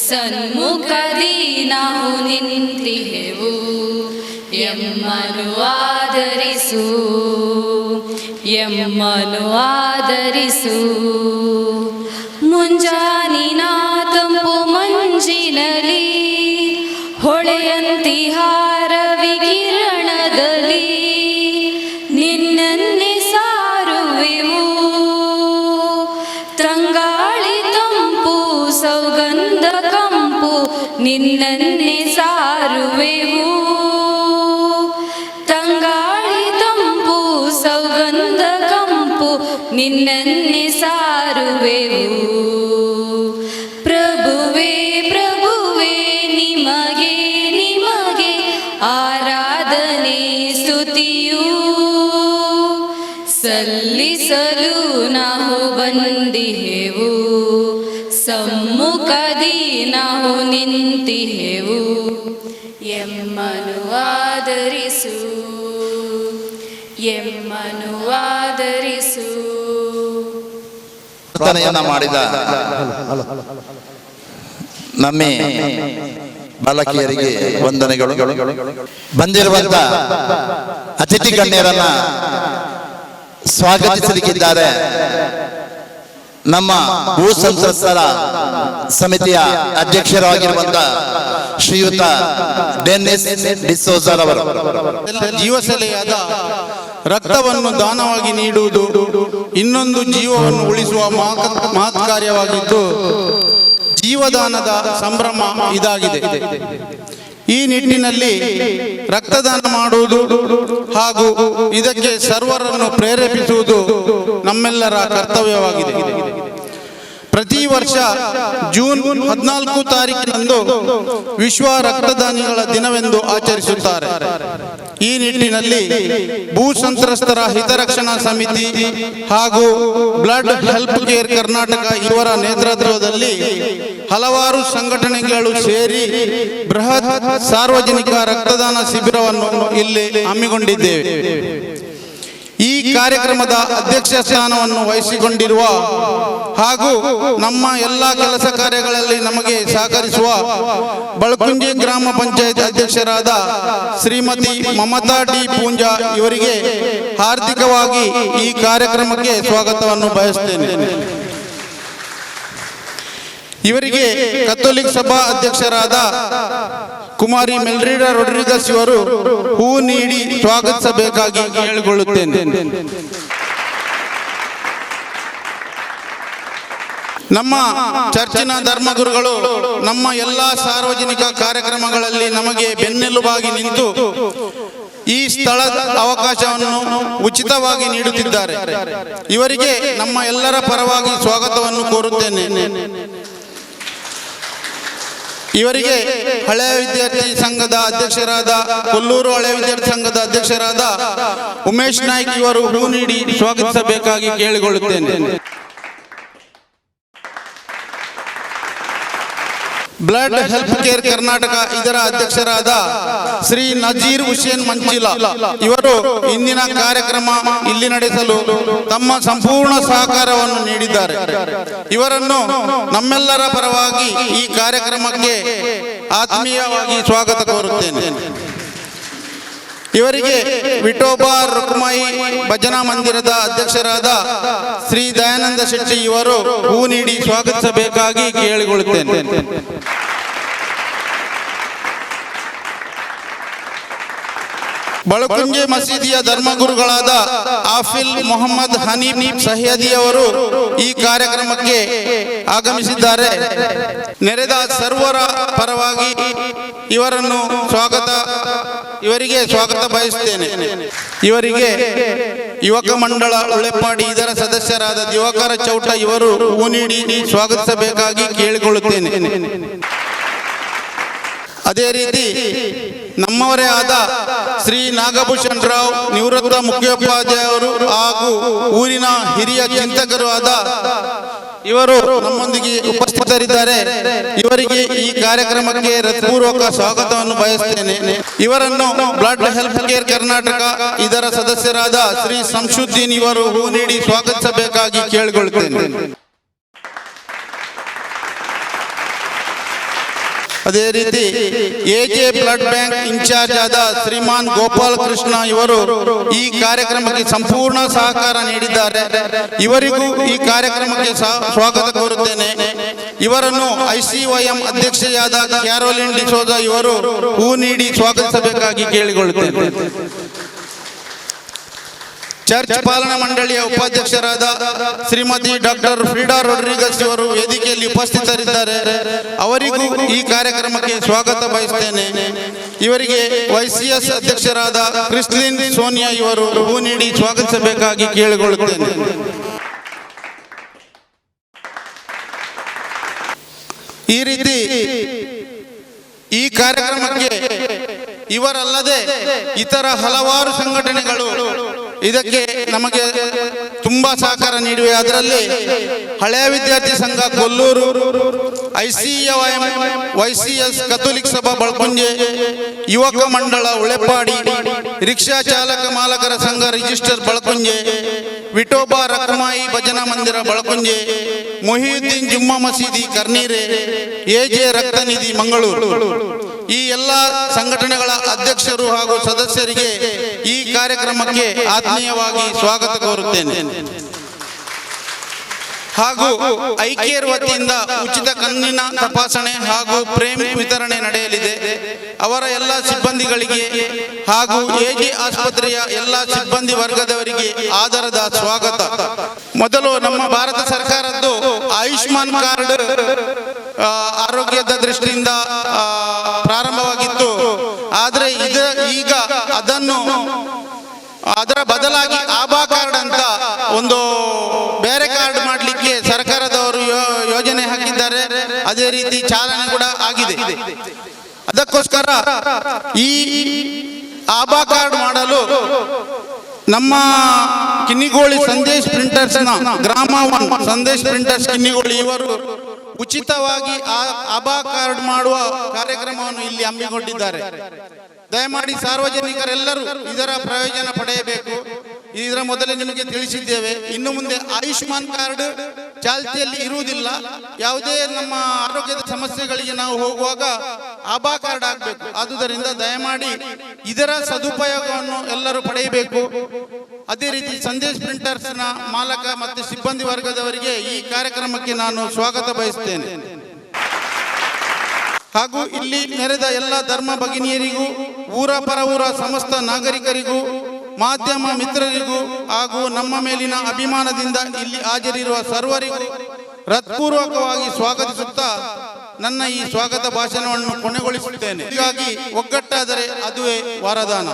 ಸನ್ಮುಖದಿ ನಾವು ನಿಂತಿಹೆವು. ಎಮ್ಮನು ಆದರಿಸು, ಎಮ್ಮನು ಆದರಿಸು. ಮುಂಜಾನಿನ ತಂಪು ಮಂಜಿನಲಿ ಹೊಳೆಯಂತಿಹಾರ ವಿಕಿರಣದಲ್ಲಿ ನಿನ್ನನ್ನೇ ಸಾರುವೆವು. ತಂಗಾಳಿ ತಂಪು ಸೌಗಂಧ ಕಂಪು ನಿನ್ನನ್ನೇ ಸಾರುವೆವು. ತಂಗಾಳಿ ತಂಪು ಸೌಗಂಧ ಕಂಪು ನಿನ್ನನ್ನೇ ಸಾರುವೆವು. ಪ್ರಭುವೇ ಪ್ರಭುವೇ ನಿಮಗೆ ನಿಮಗೆ ಆರಾಧನೆ ಸ್ತುತಿಯು ಸಲ್ಲಿಸಲು ನಾವು ಬಂದಿಹೆವು. ಸಮ್ಮುಖದಿ ನಾವು ನಿಂತಿಹೆವು. ಎಮ್ಮನು ಆದರಿಸು, ಎಮ್ಮನು ಆದರಿಸು. ಪ್ರಾರ್ಥನೆಯನ್ನ ಮಾಡಿದ ನಮ್ಮೆ ಬಾಲಕಿಯರಿಗೆ ವಂದನೆಗಳು. ಬಂದಿರುವಂತ ಅತಿಥಿ ಗಣ್ಯರನ್ನ ಸ್ವಾಗತಿಸಲಿಕ್ಕಿದ್ದಾರೆ ನಮ್ಮ ಭೂ ಸಂತ್ರಸ್ತರ ಸಮಿತಿಯ ಅಧ್ಯಕ್ಷರಾಗಿರುವಂತ ಶ್ರೀಯುತ ಡೆನ್ನಿಸ್ ಡಿಸೋಜರ್ ಅವರು. ಜೀವಸೆಲೆಯಾದ ರಕ್ತವನ್ನು ದಾನವಾಗಿ ನೀಡುವುದು ಇನ್ನೊಂದು ಜೀವವನ್ನು ಉಳಿಸುವ ಮಹತ್ ಕಾರ್ಯವಾಗಿದ್ದು, ಜೀವದಾನದ ಸಂಭ್ರಮ ಇದಾಗಿದೆ. ಈ ನಿಟ್ಟಿನಲ್ಲಿ ರಕ್ತದಾನ ಮಾಡುವುದು ಹಾಗೂ ಇದಕ್ಕೆ ಸರ್ವರನ್ನು ಪ್ರೇರೇಪಿಸುವುದು ನಮ್ಮೆಲ್ಲರ ಕರ್ತವ್ಯವಾಗಿದೆ. ಪ್ರತಿ ವರ್ಷ ಜೂನ್ 14 ತಾರೀಕಿನಂದು ವಿಶ್ವ ರಕ್ತದಾನಿಗಳ ದಿನವೆಂದು ಆಚರಿಸುತ್ತಾರೆ. ಈ ನಿಟ್ಟಿನಲ್ಲಿ ಭೂ ಸಂತ್ರಸ್ತರ ಹಿತರಕ್ಷಣಾ ಸಮಿತಿ ಹಾಗೂ ಬ್ಲಡ್ ಹೆಲ್ಪ್ ಕೇರ್ ಕರ್ನಾಟಕ ಇವರ ನೇತೃತ್ವದಲ್ಲಿ ಹಲವಾರು ಸಂಘಟನೆಗಳು ಸೇರಿ ಬೃಹತ್ ಸಾರ್ವಜನಿಕ ರಕ್ತದಾನ ಶಿಬಿರವನ್ನು ಇಲ್ಲಿ ಹಮ್ಮಿಕೊಂಡಿದ್ದೇವೆ. ಈ ಕಾರ್ಯಕ್ರಮದ ಅಧ್ಯಕ್ಷ ಸ್ಥಾನವನ್ನು ವಹಿಸಿಕೊಂಡಿರುವ ಹಾಗೂ ನಮ್ಮ ಎಲ್ಲ ಕೆಲಸ ಕಾರ್ಯಗಳಲ್ಲಿ ನಮಗೆ ಸಹಕರಿಸುವ ಬಳಕುಂಜಿ ಗ್ರಾಮ ಪಂಚಾಯತ್ ಅಧ್ಯಕ್ಷರಾದ ಶ್ರೀಮತಿ ಮಮತಾ ಡಿ ಪೂಂಜಾ ಇವರಿಗೆ ಹಾರ್ದಿಕವಾಗಿ ಈ ಕಾರ್ಯಕ್ರಮಕ್ಕೆ ಸ್ವಾಗತವನ್ನು ಬಯಸುತ್ತೇನೆ. ಇವರಿಗೆ ಕಥೋಲಿಕ್ ಸಭಾ ಅಧ್ಯಕ್ಷರಾದ ಕುಮಾರಿ ಮೆಲ್ರಿಡಾ ರೊಡ್ರಿಗಸ್ ಇವರು ಹೂ ನೀಡಿ ಸ್ವಾಗತಿಸಬೇಕಾಗಿ ಕೇಳಿಕೊಳ್ಳುತ್ತೇನೆ. ನಮ್ಮ ಚರ್ಚಿನ ಧರ್ಮಗುರುಗಳು ನಮ್ಮ ಎಲ್ಲ ಸಾರ್ವಜನಿಕ ಕಾರ್ಯಕ್ರಮಗಳಲ್ಲಿ ನಮಗೆ ಬೆನ್ನೆಲುಬಾಗಿ ನಿಂತು ಈ ಸ್ಥಳದ ಅವಕಾಶವನ್ನು ಉಚಿತವಾಗಿ ನೀಡುತ್ತಿದ್ದಾರೆ. ಇವರಿಗೆ ನಮ್ಮ ಎಲ್ಲರ ಪರವಾಗಿ ಸ್ವಾಗತವನ್ನು ಕೋರುತ್ತೇನೆ. ಇವರಿಗೆ ಹಳೆಯ ವಿದ್ಯಾರ್ಥಿ ಸಂಘದ ಅಧ್ಯಕ್ಷರಾದ ಕೊಲ್ಲೂರು ಹಳೆಯ ವಿದ್ಯಾರ್ಥಿ ಸಂಘದ ಅಧ್ಯಕ್ಷರಾದ ಉಮೇಶ್ ನಾಯ್ಕ್ ಇವರು ಹೂ ನೀಡಿ ಸ್ವಾಗತಿಸಬೇಕಾಗಿ ಕೇಳಿಕೊಳ್ಳುತ್ತೇನೆ. ಬ್ಲಡ್ ಹೆಲ್ಪ್ ಕೇರ್ ಕರ್ನಾಟಕ ಇದರ ಅಧ್ಯಕ್ಷರಾದ ಶ್ರೀ ನಜೀರ್ ಹುಸೇನ್ ಮಂಚಿಲಾ ಇವರು ಇಂದಿನ ಕಾರ್ಯಕ್ರಮ ಇಲ್ಲಿ ನಡೆಸಲು ತಮ್ಮ ಸಂಪೂರ್ಣ ಸಹಕಾರವನ್ನು ನೀಡಿದ್ದಾರೆ. ಇವರನ್ನು ನಮ್ಮೆಲ್ಲರ ಪರವಾಗಿ ಈ ಕಾರ್ಯಕ್ರಮಕ್ಕೆ ಆತ್ಮೀಯವಾಗಿ ಸ್ವಾಗತ ಕೋರುತ್ತೇನೆ. ಇವರಿಗೆ ವಿಠೋಬಾ ರುಕ್ಮಾಯಿ ಭಜನಾ ಮಂದಿರದ ಅಧ್ಯಕ್ಷರಾದ ಶ್ರೀ ದಯಾನಂದ ಶೆಟ್ಟಿ ಇವರು ಹೂ ನೀಡಿ ಸ್ವಾಗತಿಸಬೇಕಾಗಿ ಕೇಳಿಕೊಳ್ಳುತ್ತೇನೆ. ಬಳಕುಂಜೆ ಮಸೀದಿಯ ಧರ್ಮಗುರುಗಳಾದ ಆಫಿಲ್ ಮೊಹಮ್ಮದ್ ಹನೀಫ್ ಸಹ್ಯದಿ ಅವರು ಈ ಕಾರ್ಯಕ್ರಮಕ್ಕೆ ಆಗಮಿಸಿದ್ದಾರೆ. ನೆರೆದ ಸರ್ವರ ಪರವಾಗಿ ಇವರಿಗೆ ಸ್ವಾಗತ ಬಯಸುತ್ತೇನೆ. ಇವರಿಗೆ ಯುವಕ ಮಂಡಳ ಉಳೆಪಾಡಿ ಇದರ ಸದಸ್ಯರಾದ ದಿವಾಕರ ಚೌಟ ಇವರು ಹೂ ನೀಡಿ ಸ್ವಾಗತಿಸಬೇಕಾಗಿ ಕೇಳಿಕೊಳ್ಳುತ್ತೇನೆ. ಅದೇ ರೀತಿ ನಮ್ಮವರೇ ಆದ ಶ್ರೀ ನಾಗಭೂಷಣ್ ರಾವ್ ನಿವೃತ್ತ ಮುಖ್ಯೋಪಾಧ್ಯಾಯ ಅವರು ಹಾಗೂ ಊರಿನ ಹಿರಿಯ ಚಿಂತಕರು ಆದ ಇವರು ನಮ್ಮೊಂದಿಗೆ ಉಪಸ್ಥಿತರಿದ್ದಾರೆ. ಇವರಿಗೆ ಈ ಕಾರ್ಯಕ್ರಮಕ್ಕೆ ಹೃತ್ಪೂರ್ವಕ ಸ್ವಾಗತವನ್ನು ಬಯಸುತ್ತೇನೆ. ಇವರನ್ನು ಬ್ಲಡ್ ಹೆಲ್ಪ್ ಕೇರ್ ಕರ್ನಾಟಕ ಇದರ ಸದಸ್ಯರಾದ ಶ್ರೀ ಸಂಶುದ್ದೀನ್ ಇವರು ಹೂ ನೀಡಿ ಸ್ವಾಗತಿಸಬೇಕಾಗಿ ಕೇಳಿಕೊಳ್ಳುತ್ತೇನೆ. ಅದೇ ರೀತಿ ಎಜೆ ಬ್ಲಡ್ ಬ್ಯಾಂಕ್ ಇನ್ಚಾರ್ಜ್ ಆದ ಶ್ರೀಮಾನ್ ಗೋಪಾಲ್ ಕೃಷ್ಣ ಇವರು ಈ ಕಾರ್ಯಕ್ರಮಕ್ಕೆ ಸಂಪೂರ್ಣ ಸಹಕಾರ ನೀಡಿದ್ದಾರೆ. ಇವರಿಗೂ ಈ ಕಾರ್ಯಕ್ರಮಕ್ಕೆ ಸ್ವಾಗತ ಕೋರುತ್ತೇನೆ. ಇವರನ್ನು ICYM ಅಧ್ಯಕ್ಷೆಯಾದ ಕ್ಯಾರೋಲಿನ್ ಡಿಸೋಜಾ ಇವರು ಹೂ ನೀಡಿ ಸ್ವಾಗತಿಸಬೇಕಾಗಿ ಕೇಳಿಕೊಳ್ಳುತ್ತೇನೆ. ಚರ್ಚ್ ಪಾಲನಾ ಮಂಡಳಿಯ ಉಪಾಧ್ಯಕ್ಷರಾದ ಶ್ರೀಮತಿ ಡಾಕ್ಟರ್ ಫ್ರೀಡಾ ರೊಡ್ರಿಗಸ್ ಇವರು ವೇದಿಕೆಯಲ್ಲಿ ಉಪಸ್ಥಿತರಿದ್ದಾರೆ. ಅವರಿಗೂ ಈ ಕಾರ್ಯಕ್ರಮಕ್ಕೆ ಸ್ವಾಗತ ಬಯಸುತ್ತೇನೆ. ಇವರಿಗೆ YCS ಅಧ್ಯಕ್ಷರಾದ ಕ್ರಿಸ್ಲಿನ್ ಸೋನಿಯಾ ಇವರು ಹೂ ನೀಡಿ ಸ್ವಾಗತಿಸಬೇಕಾಗಿ ಕೇಳಿಕೊಳ್ಳುತ್ತೇನೆ. ಈ ರೀತಿ ಈ ಕಾರ್ಯಕ್ರಮಕ್ಕೆ ಇವರಲ್ಲದೆ ಇತರ ಹಲವಾರು ಸಂಘಟನೆಗಳು ಇದಕ್ಕೆ ನಮಗೆ ತುಂಬಾ ಸಹಕಾರ ನೀಡಿವೆ. ಅದರಲ್ಲಿ ಹಳೆಯ ವಿದ್ಯಾರ್ಥಿ ಸಂಘ ಕೊಲ್ಲೂರು, ICYM YCS ಕಥೋಲಿಕ್ ಸಭಾ ಬಳ್ಕೊಂಜೆ, ಯುವಕ ಮಂಡಳ ಉಳೆಪಾಡಿ, ರಿಕ್ಷಾ ಚಾಲಕ ಮಾಲಕರ ಸಂಘ ರಿಜಿಸ್ಟರ್ ಬಳ್ಕೊಂಜೆ, ವಿಠೋಬಾ ರಕಮಾಯಿ ಭಜನಾ ಮಂದಿರ ಬಳ್ಕೊಂಜೆ, ಮೊಹಿಯುದ್ದೀನ್ ಜುಮ್ಮಾ ಮಸೀದಿ ಕರ್ನೀರೆ, ಎಜೆ ರಕ್ತನಿಧಿ ಮಂಗಳೂರು. ಈ ಎಲ್ಲ ಸಂಘಟನೆಗಳ ಅಧ್ಯಕ್ಷರು ಹಾಗೂ ಸದಸ್ಯರಿಗೆ ಈ ಕಾರ್ಯಕ್ರಮಕ್ಕೆ ಆತ್ಮೀಯವಾಗಿ ಸ್ವಾಗತ ಕೋರುತ್ತೇನೆ. ಹಾಗೂ ಐಕೇರ್ ವತಿಯಿಂದ ಉಚಿತ ಕಣ್ಣಿನ ತಪಾಸಣೆ ಹಾಗೂ ಪ್ರೇಮ್ ವಿತರಣೆ ನಡೆಯಲಿದೆ. ಅವರ ಎಲ್ಲ ಸಿಬ್ಬಂದಿಗಳಿಗೆ ಹಾಗೂ ಎಜೆ ಆಸ್ಪತ್ರೆಯ ಎಲ್ಲ ಸಿಬ್ಬಂದಿ ವರ್ಗದವರಿಗೆ ಆದರದ ಸ್ವಾಗತ. ಮೊದಲು ನಮ್ಮ ಭಾರತ ಸರ್ಕಾರದ್ದು ಆಯುಷ್ಮಾನ್ ಕಾರ್ಡ್ ಆರೋಗ್ಯದ ದೃಷ್ಟಿಯಿಂದ ಪ್ರಾರಂಭವಾಗಿತ್ತು. ಆದರೆ ಈಗ ಅದರ ಬದಲಾಗಿ ಆಭಾ ಕಾರ್ಡ್ ಅಂತ ಒಂದು ಬೇರೆ ಕಾರ್ಡ್ ಮಾಡಲಿಕ್ಕೆ ಸರ್ಕಾರದವರು ಯೋಜನೆ ಹಾಕಿದ್ದಾರೆ. ಅದೇ ರೀತಿ ಚಾಲನೆ ಕೂಡ ಆಗಿದೆ. ಅದಕ್ಕೋಸ್ಕರ ಈ ಆಭಾ ಕಾರ್ಡ್ ಮಾಡಲು ನಮ್ಮ ಕಿನ್ನಿಗೋಳಿ ಸಂದೇಶ್ ಪ್ರಿಂಟರ್ಸ್ನ ಗ್ರಾಮ 1 ಸಂದೇಶ್ ಪ್ರಿಂಟರ್ಸ್ ಕಿನ್ನಿಗೋಳಿ ಇವರು ಉಚಿತವಾಗಿ ಆಭಾ ಕಾರ್ಡ್ ಮಾಡುವ ಕಾರ್ಯಕ್ರಮವನ್ನು ಇಲ್ಲಿ ಹಮ್ಮಿಕೊಂಡಿದ್ದಾರೆ. ದಯಮಾಡಿ ಸಾರ್ವಜನಿಕರೆಲ್ಲರೂ ಇದರ ಪ್ರಯೋಜನ ಪಡೆಯಬೇಕು. ಇದರ ಮೊದಲೇ ನಿಮಗೆ ತಿಳಿಸಿದ್ದೇವೆ. ಇನ್ನು ಮುಂದೆ ಆಯುಷ್ಮಾನ್ ಕಾರ್ಡ್ ಚಾಲ್ತಿಯಲ್ಲಿ ಇರುವುದಿಲ್ಲ. ಯಾವುದೇ ನಮ್ಮ ಆರೋಗ್ಯದ ಸಮಸ್ಯೆಗಳಿಗೆ ನಾವು ಹೋಗುವಾಗ ಆಭಾ ಕಾರ್ಡ್ ಆಗಬೇಕು. ಆದುದರಿಂದ ದಯಮಾಡಿ ಇದರ ಸದುಪಯೋಗವನ್ನು ಎಲ್ಲರೂ ಪಡೆಯಬೇಕು. ಅದೇ ರೀತಿ ಸಂದೇಶ್ ಪ್ರಿಂಟರ್ಸ್ನ ಮಾಲಕ ಮತ್ತು ಸಿಬ್ಬಂದಿ ವರ್ಗದವರಿಗೆ ಈ ಕಾರ್ಯಕ್ರಮಕ್ಕೆ ನಾನು ಸ್ವಾಗತ ಬಯಸುತ್ತೇನೆ. ಹಾಗೂ ಇಲ್ಲಿ ನೆರೆದ ಎಲ್ಲ ಧರ್ಮ ಭಗಿನಿಯರಿಗೂ, ಊರ ಪರ ಊರ ಸಮಸ್ತ ನಾಗರಿಕರಿಗೂ, ಮಾಧ್ಯಮ ಮಿತ್ರರಿಗೂ ಹಾಗೂ ನಮ್ಮ ಮೇಲಿನ ಅಭಿಮಾನದಿಂದ ಇಲ್ಲಿ ಹಾಜರಿರುವ ಸರ್ವರಿಗೂ ಹೃತ್ಪೂರ್ವಕವಾಗಿ ಸ್ವಾಗತಿಸುತ್ತಾ ನನ್ನ ಈ ಸ್ವಾಗತ ಭಾಷಣವನ್ನು ಕೊನೆಗೊಳಿಸುತ್ತೇನೆ. ಹೀಗಾಗಿ ಒಗ್ಗಟ್ಟಾದರೆ ಅದುವೇ ವರದಾನ.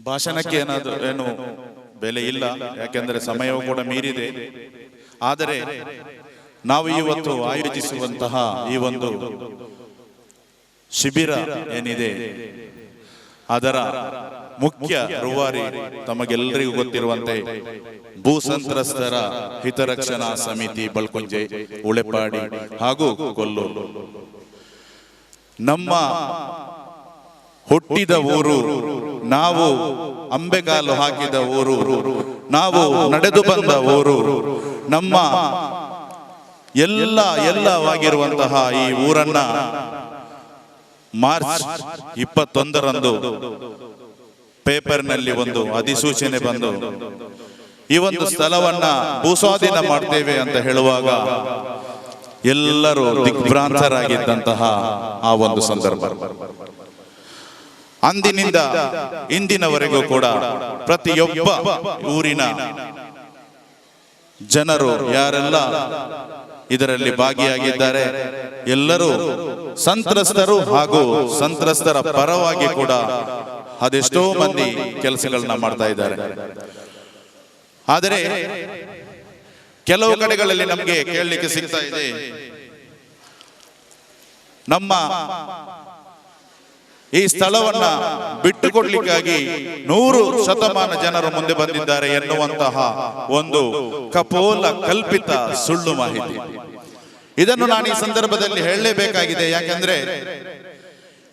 ಭಾಷಣಕ್ಕೆ ಏನು ಬೆಲೆ ಇಲ್ಲ, ಯಾಕೆಂದರೆ ಸಮಯವೂ ಕೂಡ ಮೀರಿದೆ. ಆದರೆ ನಾವು ಇವತ್ತು ಆಯೋಜಿಸುವಂತಹ ಈ ಒಂದು ಶಿಬಿರ ಏನಿದೆ ಅದರ ಮುಖ್ಯ ರೂವಾರಿ ತಮಗೆಲ್ಲರಿಗೂ ಗೊತ್ತಿರುವಂತೆ ಭೂ ಸಂತ್ರಸ್ತರ ಹಿತರಕ್ಷಣಾ ಸಮಿತಿ ಬಳ್ಕೊಂಜೆ, ಉಳೆಪಾಡಿ ಹಾಗೂ ಕೊಲ್ಲೂರು. ನಮ್ಮ ಹುಟ್ಟಿದ ಊರು, ನಾವು ಅಂಬೆಗಾಲು ಹಾಕಿದ ಊರು, ನಾವು ನಡೆದು ಬಂದ ಊರು, ನಮ್ಮ ಎಲ್ಲವಾಗಿರುವಂತಹ ಈ ಊರನ್ನ ಮಾರ್ಚ್ 21ರಂದು ಪೇಪರ್ನಲ್ಲಿ ಒಂದು ಅಧಿಸೂಚನೆ ಬಂದು ಈ ಒಂದು ಸ್ಥಳವನ್ನ ಭೂಸ್ವಾಧೀನ ಮಾಡ್ತೇವೆ ಅಂತ ಹೇಳುವಾಗ ಎಲ್ಲರೂ ದಿಗ್ಭ್ರಾಂತರಾಗಿದ್ದಂತಹ ಆ ಒಂದು ಸಂದರ್ಭ. ಅಂದಿನಿಂದ ಇಂದಿನವರೆಗೂ ಕೂಡ ಪ್ರತಿಯೊಬ್ಬ ಊರಿನ ಜನರು ಯಾರೆಲ್ಲ ಇದರಲ್ಲಿ ಭಾಗಿಯಾಗಿದ್ದಾರೆ ಎಲ್ಲರೂ ಸಂತ್ರಸ್ತರು ಹಾಗೂ ಸಂತ್ರಸ್ತರ ಪರವಾಗಿ ಕೂಡ ಅದೆಷ್ಟೋ ಮಂದಿ ಕೆಲಸಗಳನ್ನ ಮಾಡ್ತಾ ಇದ್ದಾರೆ. ಆದರೆ ಕೆಲವು ಕಡೆಗಳಲ್ಲಿ ನಮಗೆ ಕೇಳಲಿಕ್ಕೆ ಸಿಗ್ತಾ ಇದೆ, ನಮ್ಮ ಈ ಸ್ಥಳವನ್ನ ಬಿಟ್ಟುಕೊಡ್ಲಿಕ್ಕಾಗಿ 100 ಶತಮಾನ ಜನರು ಮುಂದೆ ಬಂದಿದ್ದಾರೆ ಎನ್ನುವಂತಹ ಒಂದು ಕಪೋಲ ಕಲ್ಪಿತ ಸುಳ್ಳು ಮಾಹಿತಿ. ಇದನ್ನು ನಾನು ಈ ಸಂದರ್ಭದಲ್ಲಿ ಹೇಳಲೇಬೇಕಾಗಿದೆ. ಯಾಕಂದ್ರೆ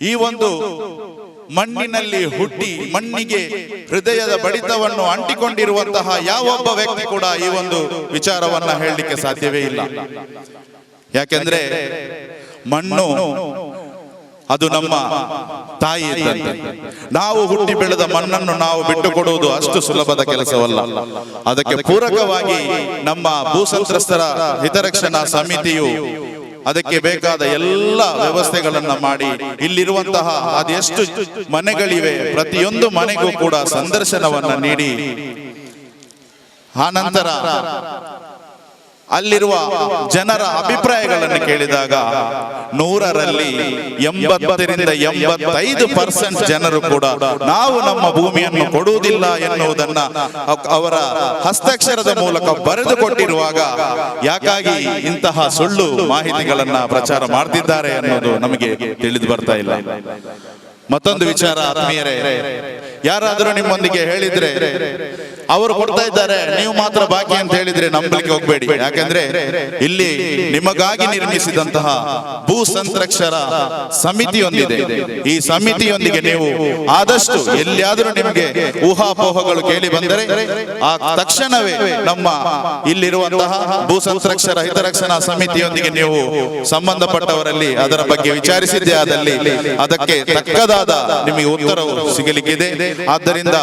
ಈ ಒಂದು ಮಣ್ಣಿನಲ್ಲಿ ಹುಟ್ಟಿ ಮಣ್ಣಿಗೆ ಹೃದಯದ ಬಡಿತವನ್ನು ಅಂಟಿಕೊಂಡಿರುವಂತಹ ಯಾವೊಬ್ಬ ವ್ಯಕ್ತಿ ಕೂಡ ಈ ಒಂದು ವಿಚಾರವನ್ನ ಹೇಳಲಿಕ್ಕೆ ಸಾಧ್ಯವೇ ಇಲ್ಲ. ಯಾಕೆಂದ್ರೆ ಮಣ್ಣು ಅದು ನಮ್ಮ ತಾಯಿ ಇದ್ದಂತೆ. ನಾವು ಹುಟ್ಟಿ ಬೆಳೆದ ಮಣ್ಣನ್ನು ನಾವು ಬಿಟ್ಟು ಕೊಡುವುದು ಅಷ್ಟು ಸುಲಭದ ಕೆಲಸವಲ್ಲ. ಅದಕ್ಕೆ ಪೂರಕವಾಗಿ ನಮ್ಮ ಭೂಸಂತ್ರಸ್ತರ ಹಿತರಕ್ಷಣಾ ಸಮಿತಿಯು ಅದಕ್ಕೆ ಬೇಕಾದ ಎಲ್ಲ ವ್ಯವಸ್ಥೆಗಳನ್ನ ಮಾಡಿ ಇಲ್ಲಿರುವಂತಹ ಅದೆಷ್ಟು ಮನೆಗಳಿವೆ ಪ್ರತಿಯೊಂದು ಮನೆಗೂ ಕೂಡ ಸಂದರ್ಶನವನ್ನ ನೀಡಿ ಆನಂತರ ಅಲ್ಲಿರುವ ಜನರ ಅಭಿಪ್ರಾಯಗಳನ್ನು ಕೇಳಿದಾಗ 100ರಲ್ಲಿ 80ರಿಂದ 85% ಜನರು ಕೂಡ ನಾವು ನಮ್ಮ ಭೂಮಿಯನ್ನು ಕೊಡುವುದಿಲ್ಲ ಎನ್ನುವುದನ್ನ ಅವರ ಹಸ್ತಾಕ್ಷರದ ಮೂಲಕ ಬರೆದು ಕೊಟ್ಟಿರುವಾಗ ಯಾಕಾಗಿ ಇಂತಹ ಸುಳ್ಳು ಮಾಹಿತಿಗಳನ್ನ ಪ್ರಚಾರ ಮಾಡ್ತಿದ್ದಾರೆ ಅನ್ನೋದು ನಮಗೆ ತಿಳಿದು ಬರ್ತಾ ಇಲ್ಲ. ಮತ್ತೊಂದು ವಿಚಾರ ಆತ್ಮೀಯರೇ, ಯಾರಾದರೂ ನಿಮ್ಮೊಂದಿಗೆ ಹೇಳಿದ್ರೆ ಅವರು ಕೊಡ್ತಾ ಇದ್ದಾರೆ ನೀವು ಮಾತ್ರ ಬಾಕಿ ಅಂತ ಹೇಳಿದ್ರೆ ನಂಬಲಿಕ್ಕೆ ಹೋಗ್ಬೇಡಿ. ಯಾಕಂದ್ರೆ ಇಲ್ಲಿ ನಿಮಗಾಗಿ ನಿರ್ಮಿಸಿದಂತಹ ಭೂ ಸಂರಕ್ಷರ ಸಮಿತಿಯೊಂದಿದೆ. ಈ ಸಮಿತಿಯೊಂದಿಗೆ ನೀವು ಆದಷ್ಟು ಎಲ್ಲಿಯಾದರೂ ನಿಮಗೆ ಊಹಾಪೋಹಗಳು ಕೇಳಿ ಬಂದರೆ ಆ ತಕ್ಷಣವೇ ನಮ್ಮ ಇಲ್ಲಿರುವಂತಹ ಭೂ ಸಂರಕ್ಷರ ಹಿತರಕ್ಷಣಾ ಸಮಿತಿಯೊಂದಿಗೆ ನೀವು ಸಂಬಂಧಪಟ್ಟವರಲ್ಲಿ ಅದರ ಬಗ್ಗೆ ವಿಚಾರಿಸಿದ್ದೇ ಆದಲ್ಲಿ ಅದಕ್ಕೆ ತಕ್ಕದಾದ ನಿಮಗೆ ಉತ್ತರವು ಸಿಗಲಿಕ್ಕಿದೆ. ಆದ್ದರಿಂದ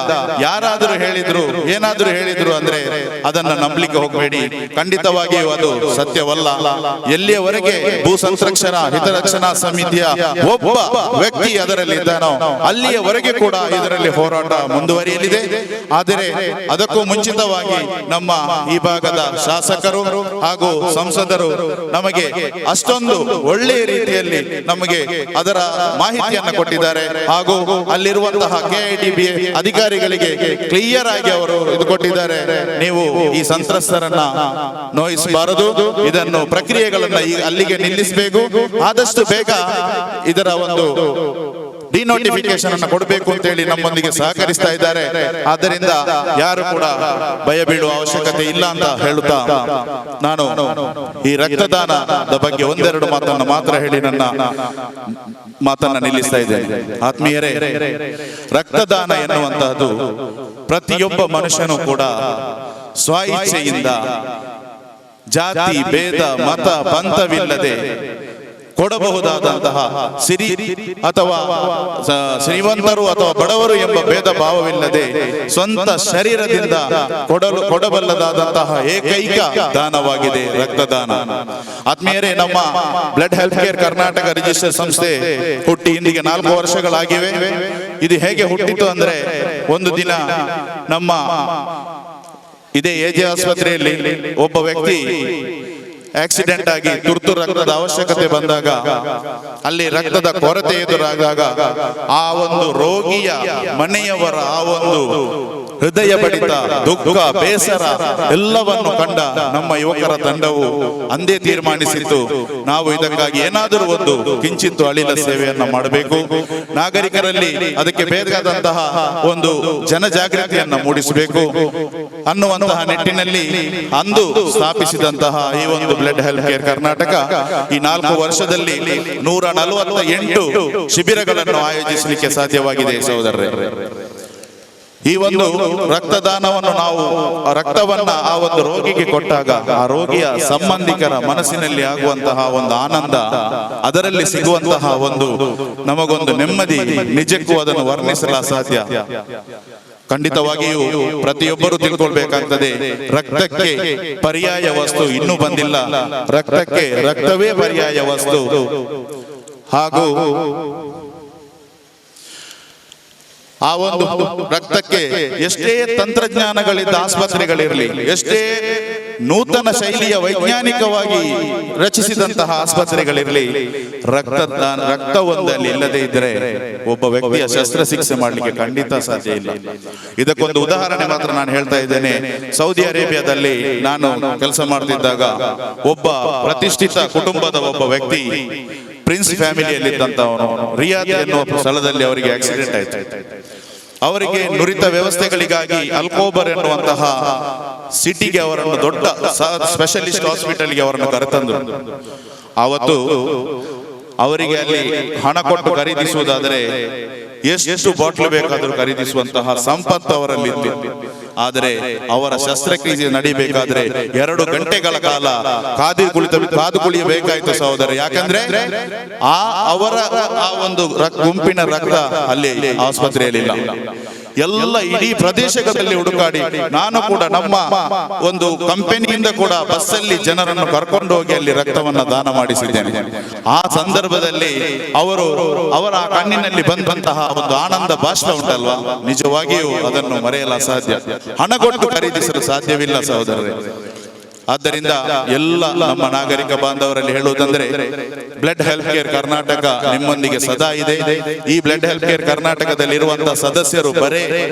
ಯಾರಾದರೂ ಹೇಳಿದ್ರು ಏನಾದರೂ ಹೇಳಿದ್ರು ಅಂದ್ರೆ ಅದನ್ನ ನಂಬಲಿಕ್ಕೆ ಹೋಗಬೇಡಿ. ಖಂಡಿತವಾಗಿಯೂ ಅದು ಸತ್ಯವಲ್ಲ. ಎಲ್ಲಿಯವರೆಗೆ ಭೂ ಸಂರಕ್ಷಣಾ ಹಿತರಕ್ಷಣಾ ಸಮಿತಿಯ ಒಬ್ಬ ವ್ಯಕ್ತಿ ಅದರಲ್ಲಿ ಇದ್ದಾನೋ ಅಲ್ಲಿಯವರೆಗೆ ಕೂಡ ಇದರಲ್ಲಿ ಹೋರಾಟ ಮುಂದುವರಿಯಲಿದೆ. ಆದರೆ ಅದಕ್ಕೂ ಮುಂಚಿತವಾಗಿ ನಮ್ಮ ಈ ಭಾಗದ ಶಾಸಕರು ಹಾಗೂ ಸಂಸದರು ನಮಗೆ ಅಷ್ಟೊಂದು ಒಳ್ಳೆಯ ರೀತಿಯಲ್ಲಿ ನಮಗೆ ಅದರ ಮಾಹಿತಿಯನ್ನು ಕೊಟ್ಟಿದ್ದಾರೆ. ಹಾಗೂ ಅಲ್ಲಿರುವಂತಹ KIDB ಅಧಿಕಾರಿಗಳಿಗೆ ಕ್ಲಿಯರ್ ಆಗಿ ಅವರು ಇದು ಕೊಟ್ಟಿದ್ದಾರೆ. ನೀವು ಈ ಸಂತ್ರಸ್ತರನ್ನ ನೋಯಿಸಬಾರದು, ಇದನ್ನು ಪ್ರಕ್ರಿಯೆಗಳನ್ನ ಅಲ್ಲಿಗೆ ನಿಲ್ಲಿಸಬೇಕು, ಆದಷ್ಟು ಬೇಗ ಇದರ ಒಂದು ಡಿನೋಟಿಫಿಕೇಶನ್ ಅನ್ನು ಕೊಡಬೇಕು ಅಂತ ಹೇಳಿ ನಮ್ಮೊಂದಿಗೆ ಸಹಕರಿಸ್ತಾ ಇದ್ದಾರೆ. ಆದ್ದರಿಂದ ಯಾರು ಕೂಡ ಭಯ ಬೀಳುವ ಅವಶ್ಯಕತೆ ಇಲ್ಲ ಅಂತ ಹೇಳುತ್ತಾ ನಾನು ಈ ರಕ್ತದಾನದ ಬಗ್ಗೆ ಒಂದೆರಡು ಮಾತನ್ನು ಮಾತ್ರ ಹೇಳಿ ನನ್ನ ಮಾತನ್ನ ನಿಲ್ಲಿಸ್ತಾ ಇದ್ದೇನೆ. ಆತ್ಮೀಯರೇ, ರಕ್ತದಾನ ಎನ್ನುವಂತಹದ್ದು ಪ್ರತಿಯೊಬ್ಬ ಮನುಷ್ಯನು ಕೂಡ ಸ್ವ ಇಚ್ಛೆಯಿಂದ ಜಾತಿ ಭೇದ ಮತ ಪಂಥವಿಲ್ಲದೆ ಕೊಡಬಹುದಾದಂತಹ ಸಿರಿ ಅಥವಾ ಶ್ರೀಮಂತರು ಅಥವಾ ಬಡವರು ಎಂಬ ಭೇದ ಭಾವವಿಲ್ಲದೆ ಸ್ವಂತ ಶರೀರದಿಂದ ಕೊಡಬಲ್ಲದಾದಂತಹ ಏಕೈಕ ದಾನವಾಗಿದೆ ರಕ್ತದಾನ. ಆತ್ಮೀಯರೇ, ನಮ್ಮ blood health care Karnataka register ಸಂಸ್ಥೆ ಹುಟ್ಟಿ ಇಂದಿಗೆ 4 ವರ್ಷಗಳಾಗಿವೆ. ಇದು ಹೇಗೆ ಹುಟ್ಟಿತು ಅಂದ್ರೆ, ಒಂದು ದಿನ ನಮ್ಮ ಇದೇ ಎಜೆ ಆಸ್ಪತ್ರೆಯಲ್ಲಿ ಒಬ್ಬ ವ್ಯಕ್ತಿ ಆಕ್ಸಿಡೆಂಟ್ ಆಗಿ ತುರ್ತು ರಕ್ತದ ಅವಶ್ಯಕತೆ ಬಂದಾಗ, ಅಲ್ಲಿ ರಕ್ತದ ಕೊರತೆ ಎದುರಾದಾಗ ಆ ಒಂದು ರೋಗಿಯ ಮನೆಯವರ ಆ ಒಂದು ಹೃದಯ ಬಡಿತ, ದುಃಖ, ಬೇಸರ ಎಲ್ಲವನ್ನು ಕಂಡ ನಮ್ಮ ಯುವಕರ ತಂಡವು ಅಂದೇ ತೀರ್ಮಾನಿಸಿತ್ತು, ನಾವು ಇದಕ್ಕಾಗಿ ಏನಾದರೂ ಒಂದು ಕಿಂಚಿತ್ತು ಅಳಿಲ ಸೇವೆಯನ್ನ ಮಾಡಬೇಕು, ನಾಗರಿಕರಲ್ಲಿ ಅದಕ್ಕೆ ಬೇಕಾದಂತಹ ಒಂದು ಜನಜಾಗೃತಿಯನ್ನ ಮೂಡಿಸಬೇಕು ಅನ್ನುವಂತಹ ನಿಟ್ಟಿನಲ್ಲಿ ಅಂದು ಸ್ಥಾಪಿಸಿದಂತಹ ಈ ಒಂದು ಬ್ಲಡ್ ಹೆಲ್ತ್ ಕೇರ್ ಕರ್ನಾಟಕ ಈ 4 ವರ್ಷದಲ್ಲಿ 148 ಶಿಬಿರಗಳನ್ನು ಆಯೋಜಿಸಲಿಕ್ಕೆ ಸಾಧ್ಯವಾಗಿದೆ. ಸಹೋದರರೇ, ಈ ಒಂದು ರಕ್ತದಾನವನ್ನು ನಾವು ರಕ್ತವನ್ನ ಆ ಒಂದು ರೋಗಿಗೆ ಕೊಟ್ಟಾಗ ಆ ರೋಗಿಯ ಸಂಬಂಧಿಕರ ಮನಸ್ಸಿನಲ್ಲಿ ಆಗುವಂತಹ ಒಂದು ಆನಂದ, ಅದರಲ್ಲಿ ಸಿಗುವಂತಹ ಒಂದು ನಮಗೊಂದು ನೆಮ್ಮದಿ ನಿಜಕ್ಕೂ ಅದನ್ನು ವರ್ಣಿಸಲು ಅಸಾಧ್ಯ. ಖಂಡಿತವಾಗಿಯೂ ಪ್ರತಿಯೊಬ್ಬರು ತಿಳ್ಕೊಳ್ಬೇಕಾಗ್ತದೆ, ರಕ್ತಕ್ಕೆ ಪರ್ಯಾಯ ವಸ್ತು ಇನ್ನೂ ಬಂದಿಲ್ಲ, ರಕ್ತಕ್ಕೆ ರಕ್ತವೇ ಪರ್ಯಾಯ ವಸ್ತು. ಹಾಗೂ ಆ ಒಂದು ರಕ್ತಕ್ಕೆ ಎಷ್ಟೇ ತಂತ್ರಜ್ಞಾನಗಳಿದ್ದ ಆಸ್ಪತ್ರೆಗಳಿರಲಿ, ಎಷ್ಟೇ ನೂತನ ಶೈಲಿಯ ವೈಜ್ಞಾನಿಕವಾಗಿ ರಚಿಸಿದಂತಹ ಆಸ್ಪತ್ರೆಗಳಿರಲಿ, ರಕ್ತ ಒಂದಲ್ಲಿ ಇಲ್ಲದೆ ಇದ್ದರೆ ಒಬ್ಬ ವ್ಯಕ್ತಿಯ ಶಸ್ತ್ರಚಿಕಿತ್ಸೆ ಮಾಡಲಿಕ್ಕೆ ಖಂಡಿತ ಸಾಧ್ಯ ಇಲ್ಲ. ಇದಕ್ಕೊಂದು ಉದಾಹರಣೆ ಮಾತ್ರ ನಾನು ಹೇಳ್ತಾ ಇದ್ದೇನೆ. ಸೌದಿ ಅರೇಬಿಯಾದಲ್ಲಿ ನಾನು ಕೆಲಸ ಮಾಡ್ತಿದ್ದಾಗ ಒಬ್ಬ ಪ್ರತಿಷ್ಠಿತ ಕುಟುಂಬದ ಒಬ್ಬ ವ್ಯಕ್ತಿ, ಪ್ರಿನ್ಸ್ ಫ್ಯಾಮಿಲಿಯಲ್ಲಿದ್ದಂತವನು, ರಿಯಾದ್ ಎನ್ನುವ ಸ್ಥಳದಲ್ಲಿ ಅವರಿಗೆ ಆಕ್ಸಿಡೆಂಟ್ ಆಯ್ತು. ಅವರಿಗೆ ನುರಿತ ವ್ಯವಸ್ಥೆಗಳಿಗಾಗಿ ಅಲ್ಕೋಬರ್ ಎನ್ನುವಂತಹ ಸಿಟಿಗೆ ಅವರನ್ನು ದೊಡ್ಡ ಸ್ಪೆಷಲಿಸ್ಟ್ ಹಾಸ್ಪಿಟಲ್ಗೆ ಅವರನ್ನು ಕರೆತಂದರು. ಅವತ್ತು ಅವರಿಗೆ ಅಲ್ಲಿ ಹಣ ಕೊಟ್ಟು ಖರೀದಿಸುವುದಾದರೆ ಎಷ್ಟು ಬಾಟ್ಲು ಬೇಕಾದರೂ ಖರೀದಿಸುವಂತಹ ಸಂಪತ್ತು ಅವರಲ್ಲಿತ್ತು. ಆದರೆ ಅವರ ಶಸ್ತ್ರಕ್ರಿಯೆ ನಡೀಬೇಕಾದ್ರೆ 2 ಗಂಟೆಗಳ ಕಾಲ ಕಾದು ಕುಳಿಯಬೇಕಾಯಿತು ಸಹೋದರ. ಯಾಕಂದ್ರೆ ಅವರ ಆ ಒಂದು ಗುಂಪಿನ ರಕ್ತ ಅಲ್ಲಿ ಆಸ್ಪತ್ರೆಯಲ್ಲಿಲ್ಲ. ಎಲ್ಲ ಇಡೀ ಪ್ರದೇಶದಲ್ಲಿ ಹುಡುಕಾಡಿ ನಾನು ಕೂಡ ನಮ್ಮ ಒಂದು ಕಂಪನಿಯಿಂದ ಕೂಡ ಬಸ್ಸಲ್ಲಿ ಜನರನ್ನು ಕರ್ಕೊಂಡು ಹೋಗಿ ಅಲ್ಲಿ ರಕ್ತವನ್ನ ದಾನ ಮಾಡಿಸಿದ್ದೇನೆ. ಆ ಸಂದರ್ಭದಲ್ಲಿ ಅವರ ಕಣ್ಣಿನಲ್ಲಿ ಬಂದಂತಹ ಒಂದು ಆನಂದ ಬಾಷ್ಪ ಉಂಟಲ್ವಾ, ನಿಜವಾಗಿಯೂ ಅದನ್ನು ಮರೆಯಲು ಅಸಾಧ್ಯ. ಹಣ ಕೊಟ್ಟು ಖರೀದಿಸಲು ಸಾಧ್ಯವಿಲ್ಲ ಸಹೋದರರೇ. ಆದ್ದರಿಂದ ಎಲ್ಲ ನಮ್ಮ ನಾಗರಿಕ ಬಾಂಧವರಲ್ಲಿ ಹೇಳುವುದಂದ್ರೆ, ಬ್ಲಡ್ ಹೆಲ್ತ್ ಕೇರ್ ಕರ್ನಾಟಕ ನಿಮ್ಮೊಂದಿಗೆ ಸದಾ ಇದೆ. ಈ ಬ್ಲಡ್ ಹೆಲ್ತ್ ಕೇರ್ ಕರ್ನಾಟಕದಲ್ಲಿ ಇರುವಂತಹ ಸದಸ್ಯರು ಬರೇ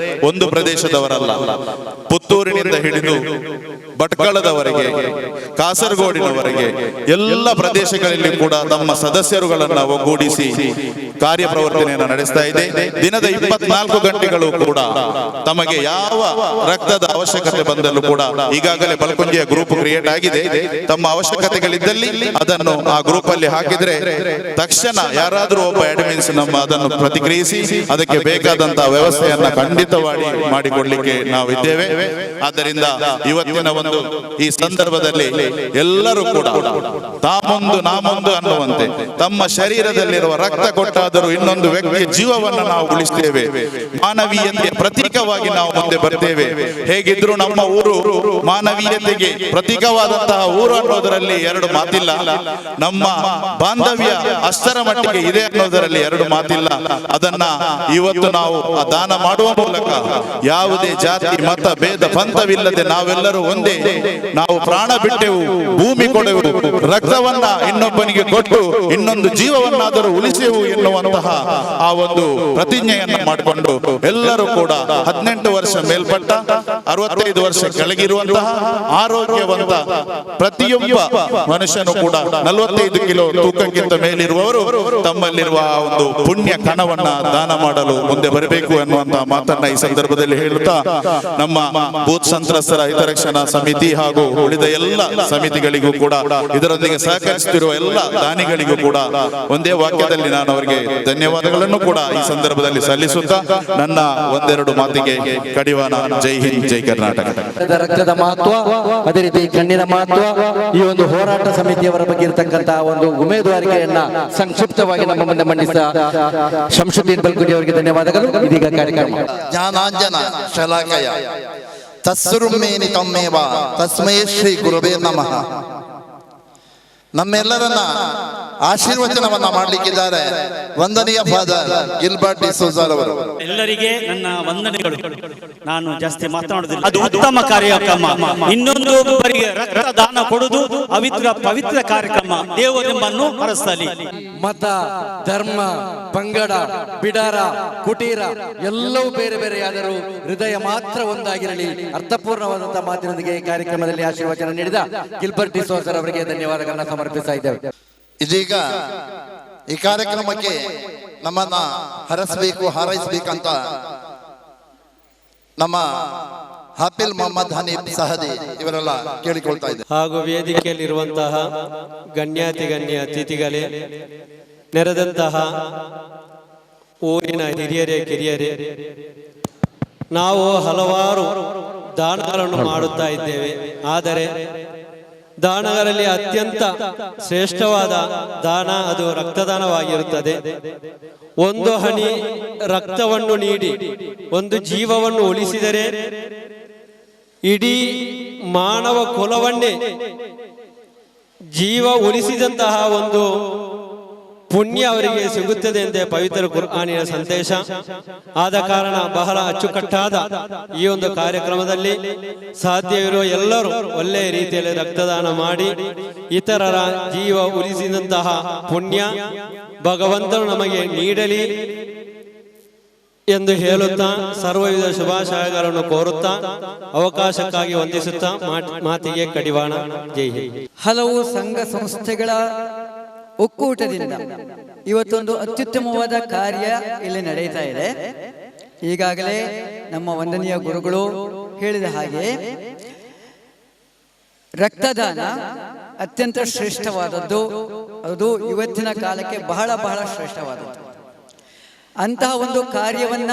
ಒಂದು ಪ್ರದೇಶದವರಲ್ಲ. ಪುತ್ತೂರಿನಿಂದ ಹಿಡಿದು ಭಟ್ಕಳದವರೆಗೆ, ಕಾಸರಗೋಡಿನವರೆಗೆ ಎಲ್ಲ ಪ್ರದೇಶಗಳಲ್ಲಿ ಕೂಡ ತಮ್ಮ ಸದಸ್ಯರುಗಳನ್ನ ಒಗ್ಗೂಡಿಸಿ ಕಾರ್ಯಪ್ರವರ್ತನೆಯನ್ನು ನಡೆಸ್ತಾ ಇದೆ. ದಿನದ 24 ಗಂಟೆಗಳು ಕೂಡ ತಮಗೆ ಯಾವ ರಕ್ತದ ಅವಶ್ಯಕತೆ ಬಂದಲ್ಲೂ ಕೂಡ ಈಗಾಗಲೇ ಬಲಕುಂಜಿಯ ಗ್ರೂಪ್ ಕ್ರಿಯೇಟ್ ಆಗಿದೆ. ತಮ್ಮ ಅವಶ್ಯಕತೆಗಳಿದ್ದಲ್ಲಿ ಅದನ್ನು ಆ ಗ್ರೂಪ್ ಅಲ್ಲಿ ಹಾಕಿದ್ರೆ ತಕ್ಷಣ ಯಾರಾದರೂ ಒಬ್ಬ ಅಡ್ಮಿನ್ಸ್ ಅದನ್ನು ಪ್ರತಿಕ್ರಿಯಿಸಿ ಅದಕ್ಕೆ ಬೇಕಾದಂತಹ ವ್ಯವಸ್ಥೆಯನ್ನ ಖಂಡಿತವಾಗಿ ಮಾಡಿಕೊಡ್ಲಿಕ್ಕೆ ನಾವಿದ್ದೇವೆ. ಆದ್ದರಿಂದ ಇವತ್ತಿನ ಒಂದು ಈ ಸಂದರ್ಭದಲ್ಲಿ ಎಲ್ಲರೂ ಕೂಡ ತಾಮೊಂದು ನಾಮೊಂದು ಅನ್ನುವಂತೆ ತಮ್ಮ ಶರೀರದಲ್ಲಿರುವ ರಕ್ತ ಕೊಟ್ಟಾದರೂ ಇನ್ನೊಂದು ವ್ಯಕ್ತಿಯ ಜೀವವನ್ನು ನಾವು ಉಳಿಸ್ತೇವೆ. ಮಾನವೀಯತೆಯ ಪ್ರತೀಕವಾಗಿ ನಾವು ಮುಂದೆ ಬರ್ತೇವೆ. ಹೇಗಿದ್ರು ನಮ್ಮ ಊರು ಮಾನವೀಯತೆಗೆ ಪ್ರತೀಕವಾದಂತಹ ಊರು ಅನ್ನೋದರಲ್ಲಿ 2 ಮಾತಿಲ್ಲ. ನಮ್ಮ ಬಾಂಧವ್ಯ ಅಷ್ಟರ ಮಟ್ಟಿಗೆ ಇದೆ ಅನ್ನೋದರಲ್ಲಿ 2 ಮಾತಿಲ್ಲ. ಅದನ್ನ ಇವತ್ತು ನಾವು ದಾನ ಮಾಡುವ ಮೂಲಕ ಯಾವುದೇ ಜಾತಿ ಮತ ಭೇದ ಪಂಥವಿಲ್ಲದೆ ನಾವೆಲ್ಲರೂ ಒಂದೇ. ನಾವು ಪ್ರಾಣ ಬಿಟ್ಟೆವು, ಭೂಮಿ ಕೊಡೆವು, ರಕ್ತವನ್ನ ಇನ್ನೊಬ್ಬನಿಗೆ ಕೊಟ್ಟು ಇನ್ನೊಂದು ಜೀವವನ್ನಾದರೂ ಉಳಿಸೆವು ಎನ್ನುವಂತಹ ಆ ಒಂದು ಪ್ರತಿಜ್ಞೆಯನ್ನ ಮಾಡಿಕೊಂಡು ಎಲ್ಲರೂ ಕೂಡ 18 ವರ್ಷ ಮೇಲ್ಪಟ್ಟ 65 ವರ್ಷ ಕೆಳಗಿರುವಂತಹ ಆರೋಗ್ಯವಂತ ಪ್ರತಿಯೊಬ್ಬ ಮನುಷ್ಯನು ಕೂಡ 45 ಕಿಲೋ ತೂಕಕ್ಕಿಂತ ಮೇಲಿರುವವರು ತಮ್ಮಲ್ಲಿರುವ ಒಂದು ಪುಣ್ಯ ಕಣವನ್ನ ದಾನ ಮಾಡಲು ಮುಂದೆ ಬರಬೇಕು ಎನ್ನುವಂತಹ ಮಾತನ್ನ ಈ ಸಂದರ್ಭದಲ್ಲಿ ಹೇಳುತ್ತಾ, ನಮ್ಮ ಬೂತ್ ಸಂತ್ರಸ್ತರ ಹಿತರಕ್ಷಣಾ ಸಮಿತಿ ಹಾಗೂ ಉಳಿದ ಎಲ್ಲ ಸಮಿತಿಗಳಿಗೂ ಕೂಡ ಇದರೊಂದಿಗೆ ಸಹಕರಿಸುತ್ತಿರುವ ಎಲ್ಲ ದಾನಿಗಳಿಗೂ ಕೂಡ ಒಂದೇ ವಾಕ್ಯದಲ್ಲಿ ನಾನು ಅವರಿಗೆ ಧನ್ಯವಾದಗಳನ್ನು ಕೂಡ ಈ ಸಂದರ್ಭದಲ್ಲಿ ಸಲ್ಲಿಸುತ್ತಾ ನನ್ನ ಒಂದೆರಡು ಮಾತಿಗೆ ಕಡಿವಾಣ. ಜೈ ಹಿಂದ್, ಜೈ ಕರ್ನಾಟಕ. ರಕ್ತದ ಮಹತ್ವ, ಅದೇ ರೀತಿ ಕಣ್ಣಿನ ಮಹತ್ವ, ಈ ಒಂದು ಹೋರಾಟ ಸಮಿತಿಯವರ ಬಗ್ಗೆ ಇರತಕ್ಕಂತಹ ಒಂದು ಉಮೇದುವಾರಿಕೆಯನ್ನ ಸಂಕ್ಷಿಪ್ತವಾಗಿ ನಮ್ಮ ಮುಂದೆ ಮಂಡಿಸಿದ ಶಂಶುದ್ದೀನ್ ಬಲ್ಕುನಿ ಅವರಿಗೆ ಧನ್ಯವಾದಗಳು. ಇದೀಗ ಕಾರ್ಯಕ್ರಮ ಜ್ಞಾನಾಂಜನ ಶಲಾಕಯ ತಸ್ಸುರುಮೇನಿ ತಮ್ಮೇವ ತಸ್ಮೈ ಶ್ರೀ ಗುರುವೇ ನಮಃ. ನಮ್ಮೆಲ್ಲರನ್ನ ಆಶೀರ್ವಚನವನ್ನ ಮಾಡಲಿಕ್ಕಿದ್ದಾರೆ ವಂದನೀಯ ಫಾದರ್ ಗಿಲ್ಬರ್ಟ್ ಡಿಸೋಜರ್ ಅವರು. ಎಲ್ಲರಿಗೆ ನನ್ನ ವಂದನೆಗಳು. ನಾನು ಜಾಸ್ತಿ ಮಾತನಾಡುವುದಿಲ್ಲ. ಅದು ಉತ್ತಮ ಕಾರ್ಯಕ್ರಮ. ಇನ್ನೊಂದು ಒಬ್ಬರಿಗೆ ರಕ್ತ ದಾನ ಕೊಡುವುದು ಪವಿತ್ರ ಕಾರ್ಯಕ್ರಮ. ದೇವರೆಂಬನ್ನು ಹರಸಲಿ. ಮತ, ಧರ್ಮ, ಪಂಗಡ, ಬಿಡಾರ, ಕುಟೀರ ಎಲ್ಲವೂ ಬೇರೆ ಬೇರೆಯಾದರೂ ಹೃದಯ ಮಾತ್ರ ಒಂದಾಗಿರಲಿ. ಅರ್ಥಪೂರ್ಣವಾದಂತಹ ಮಾತಿನೊಂದಿಗೆ ಈ ಕಾರ್ಯಕ್ರಮದಲ್ಲಿ ಆಶೀರ್ವಚನ ನೀಡಿದ ಗಿಲ್ಬರ್ಟ್ ಡಿಸೋಜರ್ ಅವರಿಗೆ ಧನ್ಯವಾದಗಳನ್ನ ಸಮರ್ಪಿಸ್ತಾ ಇದ್ದೇವೆ. ಇದೀಗ ಈ ಕಾರ್ಯಕ್ರಮಕ್ಕೆ ನಮ್ಮನ್ನ ಹರಸಬೇಕು, ಹಾರೈಸಬೇಕಂತ ನಮ್ಮ ಹಾಫಿಲ್ ಮೊಹಮ್ಮದ್ ಹನೀಫ್ ಸಹದಿ ಇವರೆಲ್ಲ ಕೇಳಿಕೊಳ್ತಾ ಇದ್ದಾರೆ. ಹಾಗೂ ವೇದಿಕೆಯಲ್ಲಿರುವಂತಹ ಗಣ್ಯಾತಿ ಗಣ್ಯ ಅತಿಥಿಗಳೇ, ನೆರೆದಂತಹ ಊರಿನ ಹಿರಿಯರೇ ಕಿರಿಯರೇ, ನಾವು ಹಲವಾರು ದಾನಗಳನ್ನು ಮಾಡುತ್ತಾ ಇದ್ದೇವೆ. ಆದರೆ ದಾನಗಳಲ್ಲಿ ಅತ್ಯಂತ ಶ್ರೇಷ್ಠವಾದ ದಾನ ಅದು ರಕ್ತದಾನವಾಗಿರುತ್ತದೆ. ಒಂದು ಹನಿ ರಕ್ತವನ್ನು ನೀಡಿ ಒಂದು ಜೀವವನ್ನು ಉಳಿಸಿದರೆ ಇಡೀ ಮಾನವ ಕುಲವನ್ನೇ ಜೀವ ಉಳಿಸಿದಂತಹ ಒಂದು ಪುಣ್ಯ ಅವರಿಗೆ ಸಿಗುತ್ತದೆ ಎಂದೇ ಪವಿತ್ರ ಕುರ್ಆನಿನ ಸಂದೇಶ. ಆದ ಕಾರಣ ಬಹಳ ಅಚ್ಚುಕಟ್ಟಾದ ಈ ಒಂದು ಕಾರ್ಯಕ್ರಮದಲ್ಲಿ ಸಾಧ್ಯವಿರುವ ಎಲ್ಲರೂ ಒಳ್ಳೆಯ ರೀತಿಯಲ್ಲಿ ರಕ್ತದಾನ ಮಾಡಿ ಇತರರ ಜೀವ ಉಳಿಸಿದಂತಹ ಪುಣ್ಯ ಭಗವಂತನು ನಮಗೆ ನೀಡಲಿ ಎಂದು ಹೇಳುತ್ತಾ ಸರ್ವವಿಧ ಶುಭಾಶಯಗಳನ್ನು ಕೋರುತ್ತಾ ಅವಕಾಶಕ್ಕಾಗಿ ವಂದಿಸುತ್ತಾ ಮಾತಿಗೆ ಕಡಿವಾಣ. ಜೈ ಹಿಂದ್. ಹಲವು ಸಂಘ ಸಂಸ್ಥೆಗಳ ಒಕ್ಕೂಟದಿಂದ ಇವತ್ತೊಂದು ಅತ್ಯುತ್ತಮವಾದ ಕಾರ್ಯ ಇಲ್ಲಿ ನಡೆಯುತ್ತಾ ಇದೆ. ಈಗಾಗಲೇ ನಮ್ಮ ವಂದನೀಯ ಗುರುಗಳು ಹೇಳಿದ ಹಾಗೆ ರಕ್ತದಾನ ಅತ್ಯಂತ ಶ್ರೇಷ್ಠವಾದದ್ದು. ಅದು ಇವತ್ತಿನ ಕಾಲಕ್ಕೆ ಬಹಳ ಬಹಳ ಶ್ರೇಷ್ಠವಾದದ್ದು. ಅಂತಹ ಒಂದು ಕಾರ್ಯವನ್ನ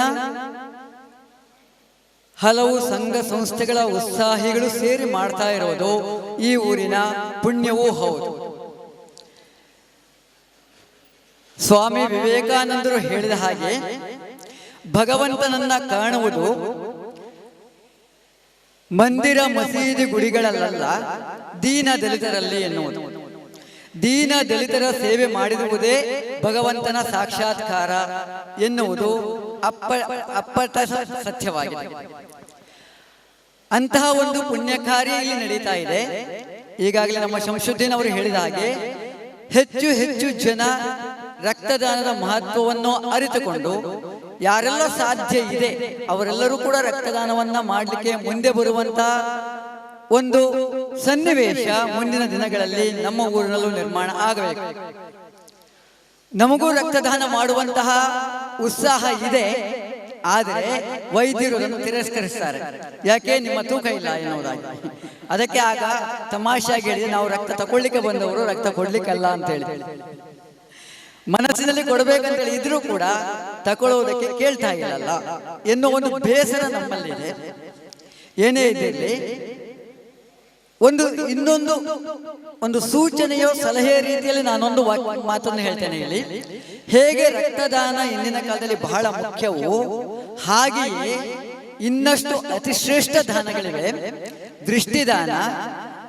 ಹಲವು ಸಂಘ ಸಂಸ್ಥೆಗಳ ಉತ್ಸಾಹಿಗಳು ಸೇರಿ ಮಾಡ್ತಾ ಇರೋದು ಈ ಊರಿನ ಪುಣ್ಯವೂ ಹೌದು. ಸ್ವಾಮಿ ವಿವೇಕಾನಂದರು ಹೇಳಿದ ಹಾಗೆ ಭಗವಂತನನ್ನ ಕಾಣುವುದು ಮಂದಿರ ಮಸೀದಿ ಗುಡಿಗಳಲ್ಲ, ದೀನ ದಲಿತರಲ್ಲಿ ಎನ್ನುವುದು. ದೀನ ದಲಿತರ ಸೇವೆ ಮಾಡಿರುವುದೇ ಭಗವಂತನ ಸಾಕ್ಷಾತ್ಕಾರ ಎನ್ನುವುದು ಅಪ್ಪಟ ಸತ್ಯವಾಗಿದೆ. ಅಂತಹ ಒಂದು ಪುಣ್ಯ ಕಾರ್ಯ ಇಲ್ಲಿ ನಡೀತಾ ಇದೆ. ಈಗಾಗಲೇ ನಮ್ಮ ಶಂಶುದ್ದೀನ್ ಅವರು ಹೇಳಿದ ಹಾಗೆ ಹೆಚ್ಚು ಹೆಚ್ಚು ಜನ ರಕ್ತದಾನದ ಮಹತ್ವವನ್ನು ಅರಿತುಕೊಂಡು ಯಾರೆಲ್ಲ ಸಾಧ್ಯ ಇದೆ ಅವರೆಲ್ಲರೂ ಕೂಡ ರಕ್ತದಾನವನ್ನ ಮಾಡಲಿಕ್ಕೆ ಮುಂದೆ ಬರುವಂತ ಒಂದು ಸನ್ನಿವೇಶ ಮುಂದಿನ ದಿನಗಳಲ್ಲಿ ನಮ್ಮ ಊರಿನಲ್ಲೂ ನಿರ್ಮಾಣ ಆಗಬೇಕು. ನಮಗೂ ರಕ್ತದಾನ ಮಾಡುವಂತಹ ಉತ್ಸಾಹ ಇದೆ, ಆದರೆ ವೈದ್ಯರು ಅದನ್ನು ತಿರಸ್ಕರಿಸ್ತಾರೆ. ಯಾಕೆ? ನಿಮ್ಮ ತೂಕ ಇಲ್ಲ ಎನ್ನುವುದಾಗಿ. ಅದಕ್ಕೆ ಆಗ ತಮಾಷೆಯಾಗಿ ಹೇಳಿದ್ರೆ, ನಾವು ರಕ್ತ ತಗೊಳ್ಳಿಕ್ಕೆ ಬಂದವರು, ರಕ್ತ ಕೊಡ್ಲಿಕ್ಕಲ್ಲ ಅಂತ ಹೇಳಿ ಮನಸ್ಸಿನಲ್ಲಿ ಕೊಡಬೇಕಂತೇಳಿ ಇದ್ರೂ ಕೂಡ ತಗೊಳ್ಳೋದಕ್ಕೆ ಕೇಳ್ತಾ ಇಲ್ಲಲ್ಲ ಎನ್ನುವ ಒಂದು ಬೇಸರ ನಮ್ಮಲ್ಲಿದೆ. ಏನೇ ಇದ್ದಲ್ಲಿ ಇನ್ನೊಂದು ಸೂಚನೆಯೋ ಸಲಹೆ ರೀತಿಯಲ್ಲಿ ನಾನೊಂದು ಮಾತನ್ನು ಹೇಳ್ತೇನೆ ಇಲ್ಲಿ. ಹೇಗೆ ರಕ್ತದಾನ ಇಂದಿನ ಕಾಲದಲ್ಲಿ ಬಹಳ ಮುಖ್ಯವೋ ಹಾಗೆಯೇ ಇನ್ನಷ್ಟು ಅತಿಶ್ರೇಷ್ಠ ದಾನಗಳಿವೆ. ದೃಷ್ಟಿದಾನ,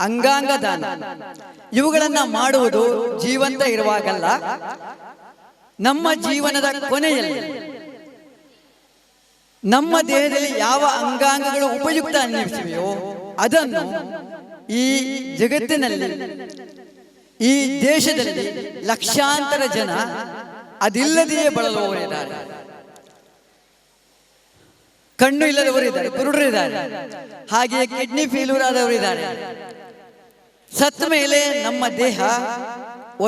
ಅಂಗಾಂಗ ದಾನ, ಇವುಗಳನ್ನ ಮಾಡುವುದು ಜೀವಂತ ಇರುವಾಗಲ್ಲ, ನಮ್ಮ ಜೀವನದ ಕೊನೆಯಲ್ಲಿ ನಮ್ಮ ದೇಹದಲ್ಲಿ ಯಾವ ಅಂಗಾಂಗಗಳು ಉಪಯುಕ್ತ ಅನ್ನಿಸಿವೆಯೋ ಅದನ್ನು ಈ ಜಗತ್ತಿನಲ್ಲಿ, ಈ ದೇಶದಲ್ಲಿ ಲಕ್ಷಾಂತರ ಜನ ಅದಿಲ್ಲದೆಯೇ ಬಳಲುವವರಿದ್ದಾರೆ. ಕಣ್ಣು ಇಲ್ಲದವರಿದ್ದಾರೆ, ಕುರುಡರಿದ್ದಾರೆ, ಹಾಗೆಯೇ ಕಿಡ್ನಿ ಫೇಲ್ಯೂರ್ ಆದವರಿದ್ದಾರೆ. ಸತ್ತ ಮೇಲೆ ನಮ್ಮ ದೇಹ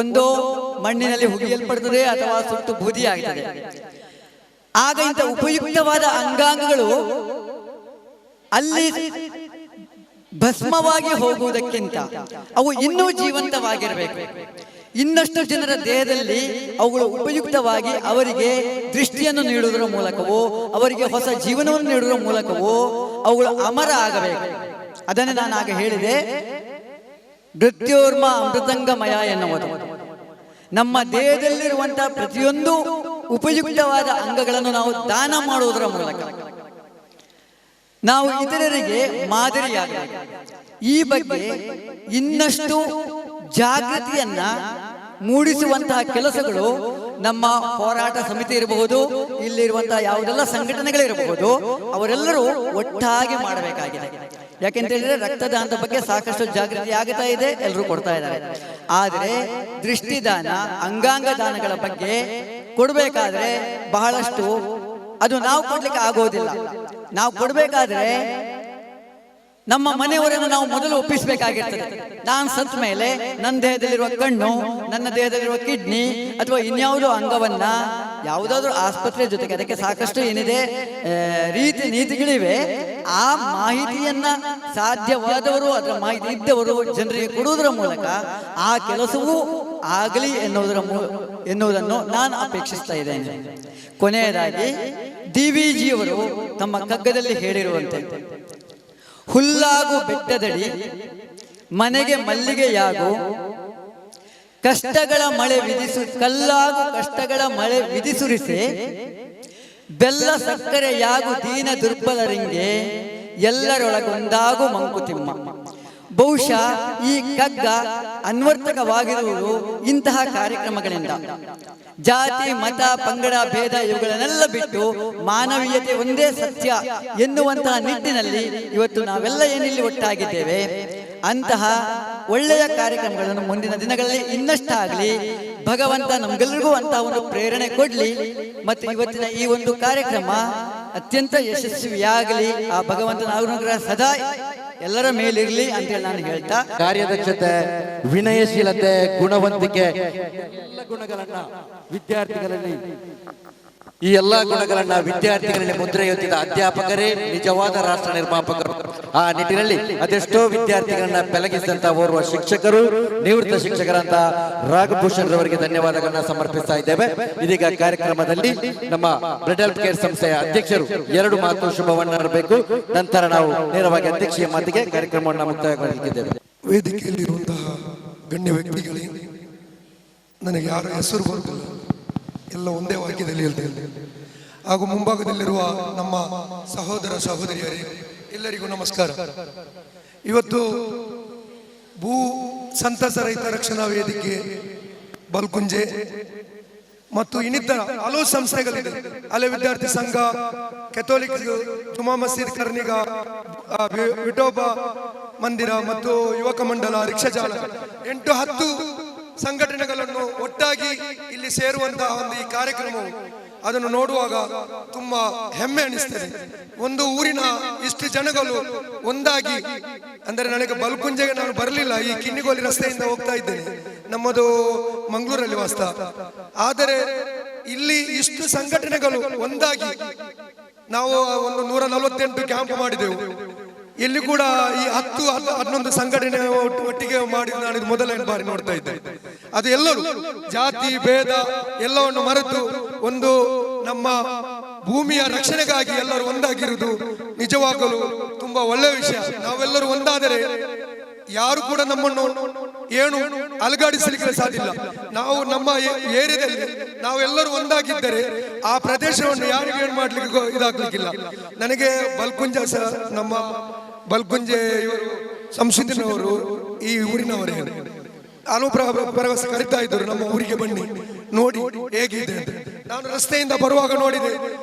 ಒಂದೋ ಮಣ್ಣಿನಲ್ಲಿ ಹುಗಿಯಲ್ಪಡುತ್ತದೆ ಅಥವಾ ಸುಟ್ಟು ಬೂದಿಯಾಗುತ್ತದೆ. ಆಗ ಇಂಥ ಉಪಯುಕ್ತವಾದ ಅಂಗಾಂಗಗಳು ಅಲ್ಲಿ ಭಸ್ಮವಾಗಿ ಹೋಗುವುದಕ್ಕಿಂತ ಅವು ಇನ್ನೂ ಜೀವಂತವಾಗಿರಬೇಕು. ಇನ್ನಷ್ಟು ಜನರ ದೇಹದಲ್ಲಿ ಅವುಗಳು ಉಪಯುಕ್ತವಾಗಿ ಅವರಿಗೆ ದೃಷ್ಟಿಯನ್ನು ನೀಡುವುದರ ಮೂಲಕವೋ, ಅವರಿಗೆ ಹೊಸ ಜೀವನವನ್ನು ನೀಡುವುದರ ಮೂಲಕವೋ ಅವುಗಳು ಅಮರ ಆಗಬೇಕು. ಅದನ್ನೇ ನಾನು ಆಗ ಹೇಳಿದೆ, ಮೃತ್ಯೋರ್ಮ ಅಮೃತಂಗಮಯ ಎನ್ನುವುದು. ನಮ್ಮ ದೇಹದಲ್ಲಿರುವಂತಹ ಪ್ರತಿಯೊಂದು ಉಪಯುಕ್ತವಾದ ಅಂಗಗಳನ್ನು ನಾವು ದಾನ ಮಾಡುವುದರ ಮೂಲಕ ನಾವು ಇತರರಿಗೆ ಮಾದರಿಯಾಗಬೇಕು. ಈ ಬಗ್ಗೆ ಇನ್ನಷ್ಟು ಜಾಗೃತಿಯನ್ನ ಮೂಡಿಸುವಂತಹ ಕೆಲಸಗಳು ನಮ್ಮ ಹೋರಾಟ ಸಮಿತಿ ಇರಬಹುದು, ಇಲ್ಲಿರುವಂತಹ ಯಾವುದೆಲ್ಲ ಸಂಘಟನೆಗಳಿರಬಹುದು, ಅವರೆಲ್ಲರೂ ಒಟ್ಟಾಗಿ ಮಾಡಬೇಕಾಗಿದೆ. ಯಾಕೆಂತ ಹೇಳಿದ್ರೆ ರಕ್ತದಾನದ ಬಗ್ಗೆ ಸಾಕಷ್ಟು ಜಾಗೃತಿ ಆಗುತ್ತಾ ಇದೆ, ಎಲ್ಲರೂ ಕೊಡ್ತಾ ಇದ್ದಾರೆ. ಆದರೆ ದೃಷ್ಟಿದಾನ, ಅಂಗಾಂಗ ದಾನಗಳ ಬಗ್ಗೆ ಕೊಡಬೇಕಾದ್ರೆ ಬಹಳಷ್ಟು ಅದು ನಾವು ಕೊಡ್ಲಿಕ್ಕೆ ಆಗೋದಿಲ್ಲ. ನಾವು ಕೊಡಬೇಕಾದ್ರೆ ನಮ್ಮ ಮನೆಯವರನ್ನು ನಾವು ಮೊದಲು ಒಪ್ಪಿಸಬೇಕಾಗಿರ್ತದೆ. ನಾನು ಸತ್ತ ಮೇಲೆ ನನ್ನ ದೇಹದಲ್ಲಿರುವ ಕಣ್ಣು, ನನ್ನ ದೇಹದಲ್ಲಿರುವ ಕಿಡ್ನಿ ಅಥವಾ ಇನ್ಯಾವುದೋ ಅಂಗವನ್ನ ಯಾವುದಾದ್ರೂ ಆಸ್ಪತ್ರೆ ಜೊತೆಗೆ, ಅದಕ್ಕೆ ಸಾಕಷ್ಟು ಏನಿದೆ ರೀತಿ ನೀತಿಗಳಿವೆ, ಆ ಮಾಹಿತಿಯನ್ನ ಸಾಧ್ಯವಾದವರು, ಅದರ ಮಾಹಿತಿ ಇದ್ದವರು ಜನರಿಗೆ ಕೊಡುವುದರ ಮೂಲಕ ಆ ಕೆಲಸವೂ ಆಗಲಿ ಎನ್ನುವುದನ್ನು ನಾನು ಅಪೇಕ್ಷಿಸ್ತಾ ಇದ್ದೇನೆ. ಕೊನೆಯದಾಗಿ DVG ಅವರು ತಮ್ಮ ಕಗ್ಗದಲ್ಲಿ ಹೇಳಿರುವಂತೆ, ಹುಲ್ಲಾಗು ಬೆಟ್ಟದಡಿ ಮನೆಗೆ ಮಲ್ಲಿಗೆಯಾಗು, ಕಷ್ಟಗಳ ಮಳೆ ಕಲ್ಲಾಗು ಕಷ್ಟಗಳ ಮಳೆ ವಿಧಿಸುರಿಸೆ, ಬೆಲ್ಲ ಸಕ್ಕರೆಯಾಗು ದೀನ ದುರ್ಬಲರಿಂಗೆ, ಎಲ್ಲರೊಳಗೊಂದಾಗು ಮಂಕುತಿಮ್ಮ. ಬಹುಶಃ ಈ ಕಗ್ಗ ಅನ್ವರ್ಥಕವಾಗಿರುವುದು ಇಂತಹ ಕಾರ್ಯಕ್ರಮಗಳಿಂದ. ಜಾತಿ, ಮತ, ಪಂಗಡ, ಭೇದ ಇವುಗಳನ್ನೆಲ್ಲ ಬಿಟ್ಟು ಮಾನವೀಯತೆ ಒಂದೇ ಸತ್ಯ ಎನ್ನುವಂತಹ ನಿಟ್ಟಿನಲ್ಲಿ ಇವತ್ತು ನಾವೆಲ್ಲ ಏನಿಲ್ಲಿ ಒಟ್ಟಾಗಿದ್ದೇವೆ. ಅಂತಹ ಒಳ್ಳೆಯ ಕಾರ್ಯಕ್ರಮಗಳನ್ನು ಮುಂದಿನ ದಿನಗಳಲ್ಲಿ ಇನ್ನಷ್ಟಾಗಲಿ, ಭಗವಂತ ನಮ್ಗೆಲ್ಲರಿಗೂ ಅಂತಹ ಒಂದು ಪ್ರೇರಣೆ ಕೊಡ್ಲಿ. ಮತ್ತು ಇವತ್ತಿನ ಈ ಒಂದು ಕಾರ್ಯಕ್ರಮ ಅತ್ಯಂತ ಯಶಸ್ವಿಯಾಗಲಿ. ಆ ಭಗವಂತನ ಅನುಗ್ರಹ ಸದಾ ಎಲ್ಲರ ಮೇಲಿರಲಿ ಅಂತೇಳಿ ನಾನು ಹೇಳ್ತಾ, ಕಾರ್ಯದಕ್ಷತೆ, ವಿನಯಶೀಲತೆ, ಗುಣವಂತಿಕೆ ಎಲ್ಲ ಗುಣಗಳನ್ನ ವಿದ್ಯಾರ್ಥಿಗಳಲ್ಲಿ ಈ ಎಲ್ಲಾ ಗುಣಗಳನ್ನ ವಿದ್ಯಾರ್ಥಿಗಳಲ್ಲಿ ಮುದ್ರೆಯೊತ್ತಿದ ಅಧ್ಯಾಪಕರೇ ನಿಜವಾದ ರಾಷ್ಟ್ರ ನಿರ್ಮಾಪಕರು. ಆ ನಿಟ್ಟಿನಲ್ಲಿ ಅದೆಷ್ಟೋ ವಿದ್ಯಾರ್ಥಿಗಳನ್ನ ಬೆಳಗಿಸಿದಂತ ಓರ್ವ ಶಿಕ್ಷಕರು, ನಿವೃತ್ತ ಶಿಕ್ಷಕರಂತ ರಾಘಭೂಷಣ್ ರವರಿಗೆ ಧನ್ಯವಾದಗಳನ್ನ ಸಮರ್ಪಿಸ್ತಾ ಇದ್ದೇವೆ. ಇದೀಗ ಕಾರ್ಯಕ್ರಮದಲ್ಲಿ ನಮ್ಮ ಬ್ಲಡ್ ಹೆಲ್ತ್ ಕೇರ್ ಸಂಸ್ಥೆಯ ಅಧ್ಯಕ್ಷರು 2 ಮಾತು ಶುಭವನ್ನ ಇರಬೇಕು. ನಂತರ ನಾವು ನೇರವಾಗಿ ಅಧ್ಯಕ್ಷೀಯ ಮಾತಿಗೆ ಕಾರ್ಯಕ್ರಮವನ್ನು ಮುಕ್ತಾಯಗೊಳಿಸಿದ್ದೇವೆ. ವೇದಿಕೆಯಲ್ಲಿರುವಂತಹ ಗಣ್ಯ ವ್ಯಕ್ತಿಗಳೇ, ನನಗೆ ಯಾರ ಹೆಸರು ಬರುತ್ತಿಲ್ಲ, ಎಲ್ಲ ಒಂದೇ ವಾಕ್ಯದಲ್ಲಿ ಹೇಳ್ತೇನೆ. ಹಾಗೂ ಮುಂಭಾಗದಲ್ಲಿರುವ ನಮ್ಮ ಸಹೋದರ ಸಹೋದರಿಯರೇ, ಎಲ್ಲರಿಗೂ ನಮಸ್ಕಾರ. ಇವತ್ತು ಭೂ ಸಂತಸ ರೈತ ರಕ್ಷಣಾ ವೇದಿಕೆ ಬಲ್ಕುಂಜೆ ಮತ್ತು ಇನ್ನಿತರ ಹಲವು ಸಂಸ್ಥೆಗಳಿದೆ. ಹಳೆ ವಿದ್ಯಾರ್ಥಿ ಸಂಘ, ಕೆಥೋಲಿಕ್ ಜುಮಾ ಮಸೀದ್ ಕರ್ನಿಗ, ವಿಠೋಬಾ ಮಂದಿರ ಮತ್ತು ಯುವಕ ಮಂಡಲ, ರಿಕ್ಷಾ ಚಾಲಕ, 8-10 ಸಂಘಟನೆಗಳನ್ನು ಒಟ್ಟಾಗಿ ಇಲ್ಲಿ ಸೇರುವಂತಹ ಒಂದು ಈ ಕಾರ್ಯಕ್ರಮವು ಅದನ್ನು ನೋಡುವಾಗ ತುಂಬಾ ಹೆಮ್ಮೆ ಅನಿಸ್ತದೆ. ಒಂದು ಊರಿನ ಇಷ್ಟು ಜನಗಳು ಒಂದಾಗಿ, ಅಂದರೆ ನನಗೆ ಬಲ್ಕುಂಜೆಗೆ ನಾನು ಬರಲಿಲ್ಲ, ಈ ಕಿನ್ನಿಗೋಲಿ ರಸ್ತೆಯಿಂದ ಹೋಗ್ತಾ ಇದ್ದೇನೆ, ನಮ್ಮದು ಮಂಗಳೂರಲ್ಲಿ ವಾಸ. ಆದರೆ ಇಲ್ಲಿ ಇಷ್ಟು ಸಂಘಟನೆಗಳು ಒಂದಾಗಿ ನಾವು ಒಂದು 148 ಕ್ಯಾಂಪ್ ಮಾಡಿದೆವು. ಇಲ್ಲಿ ಕೂಡ ಈ 10-11 ಸಂಘಟನೆ ಒಟ್ಟಿಗೆ ಮಾಡಿ ನಾನು ಇದು ಮೊದಲನೇ ಬಾರಿ ನೋಡ್ತಾ ಇದ್ದೆ. ಅದು ಎಲ್ಲರೂ ಜಾತಿ ಭೇದ ಎಲ್ಲವನ್ನು ಮರೆತು ಒಂದು ನಮ್ಮ ಭೂಮಿಯ ರಕ್ಷಣೆಗಾಗಿ ಎಲ್ಲರೂ ಒಂದಾಗಿರುವುದು ನಿಜವಾಗಲು ತುಂಬಾ ಒಳ್ಳೆಯ ವಿಷಯ. ನಾವೆಲ್ಲರೂ ಒಂದಾದರೆ ಯಾರು ಕೂಡ ನಮ್ಮನ್ನು ಏನು ಅಲುಗಾಡಿಸಲಿಕ್ಕೆ ಸಾಧ್ಯ ಇಲ್ಲ. ನಾವು ನಮ್ಮ ಏರಿಯಾದಲ್ಲಿ ನಾವೆಲ್ಲರೂ ಒಂದಾಗಿದ್ದರೆ ಆ ಪ್ರದೇಶವನ್ನು ಯಾರಿಗೂ ಏನು ಮಾಡ್ಲಿಕ್ಕೆ ಇದಾಗ್ಲಿಕ್ಕಿಲ್ಲ. ನನಗೆ ಬಲ್ಕುಂಜ ನಮ್ಮ ಬಲ್ಕುಂಜೆ ಇವರು ಸಂಶುದ್ಧಿನವರು ಈ ಊರಿನವರೇ ಹಲವು ಭರವಸೆ ಕರಿತಾ ಇದ್ದರು, ನಮ್ಮ ಊರಿಗೆ ಬನ್ನಿ ನೋಡಿ ಹೇಗಿದೆ ಅಂತ. ನಾನು ರಸ್ತೆಯಿಂದ ಬರುವಾಗ ನೋಡಿದೆ,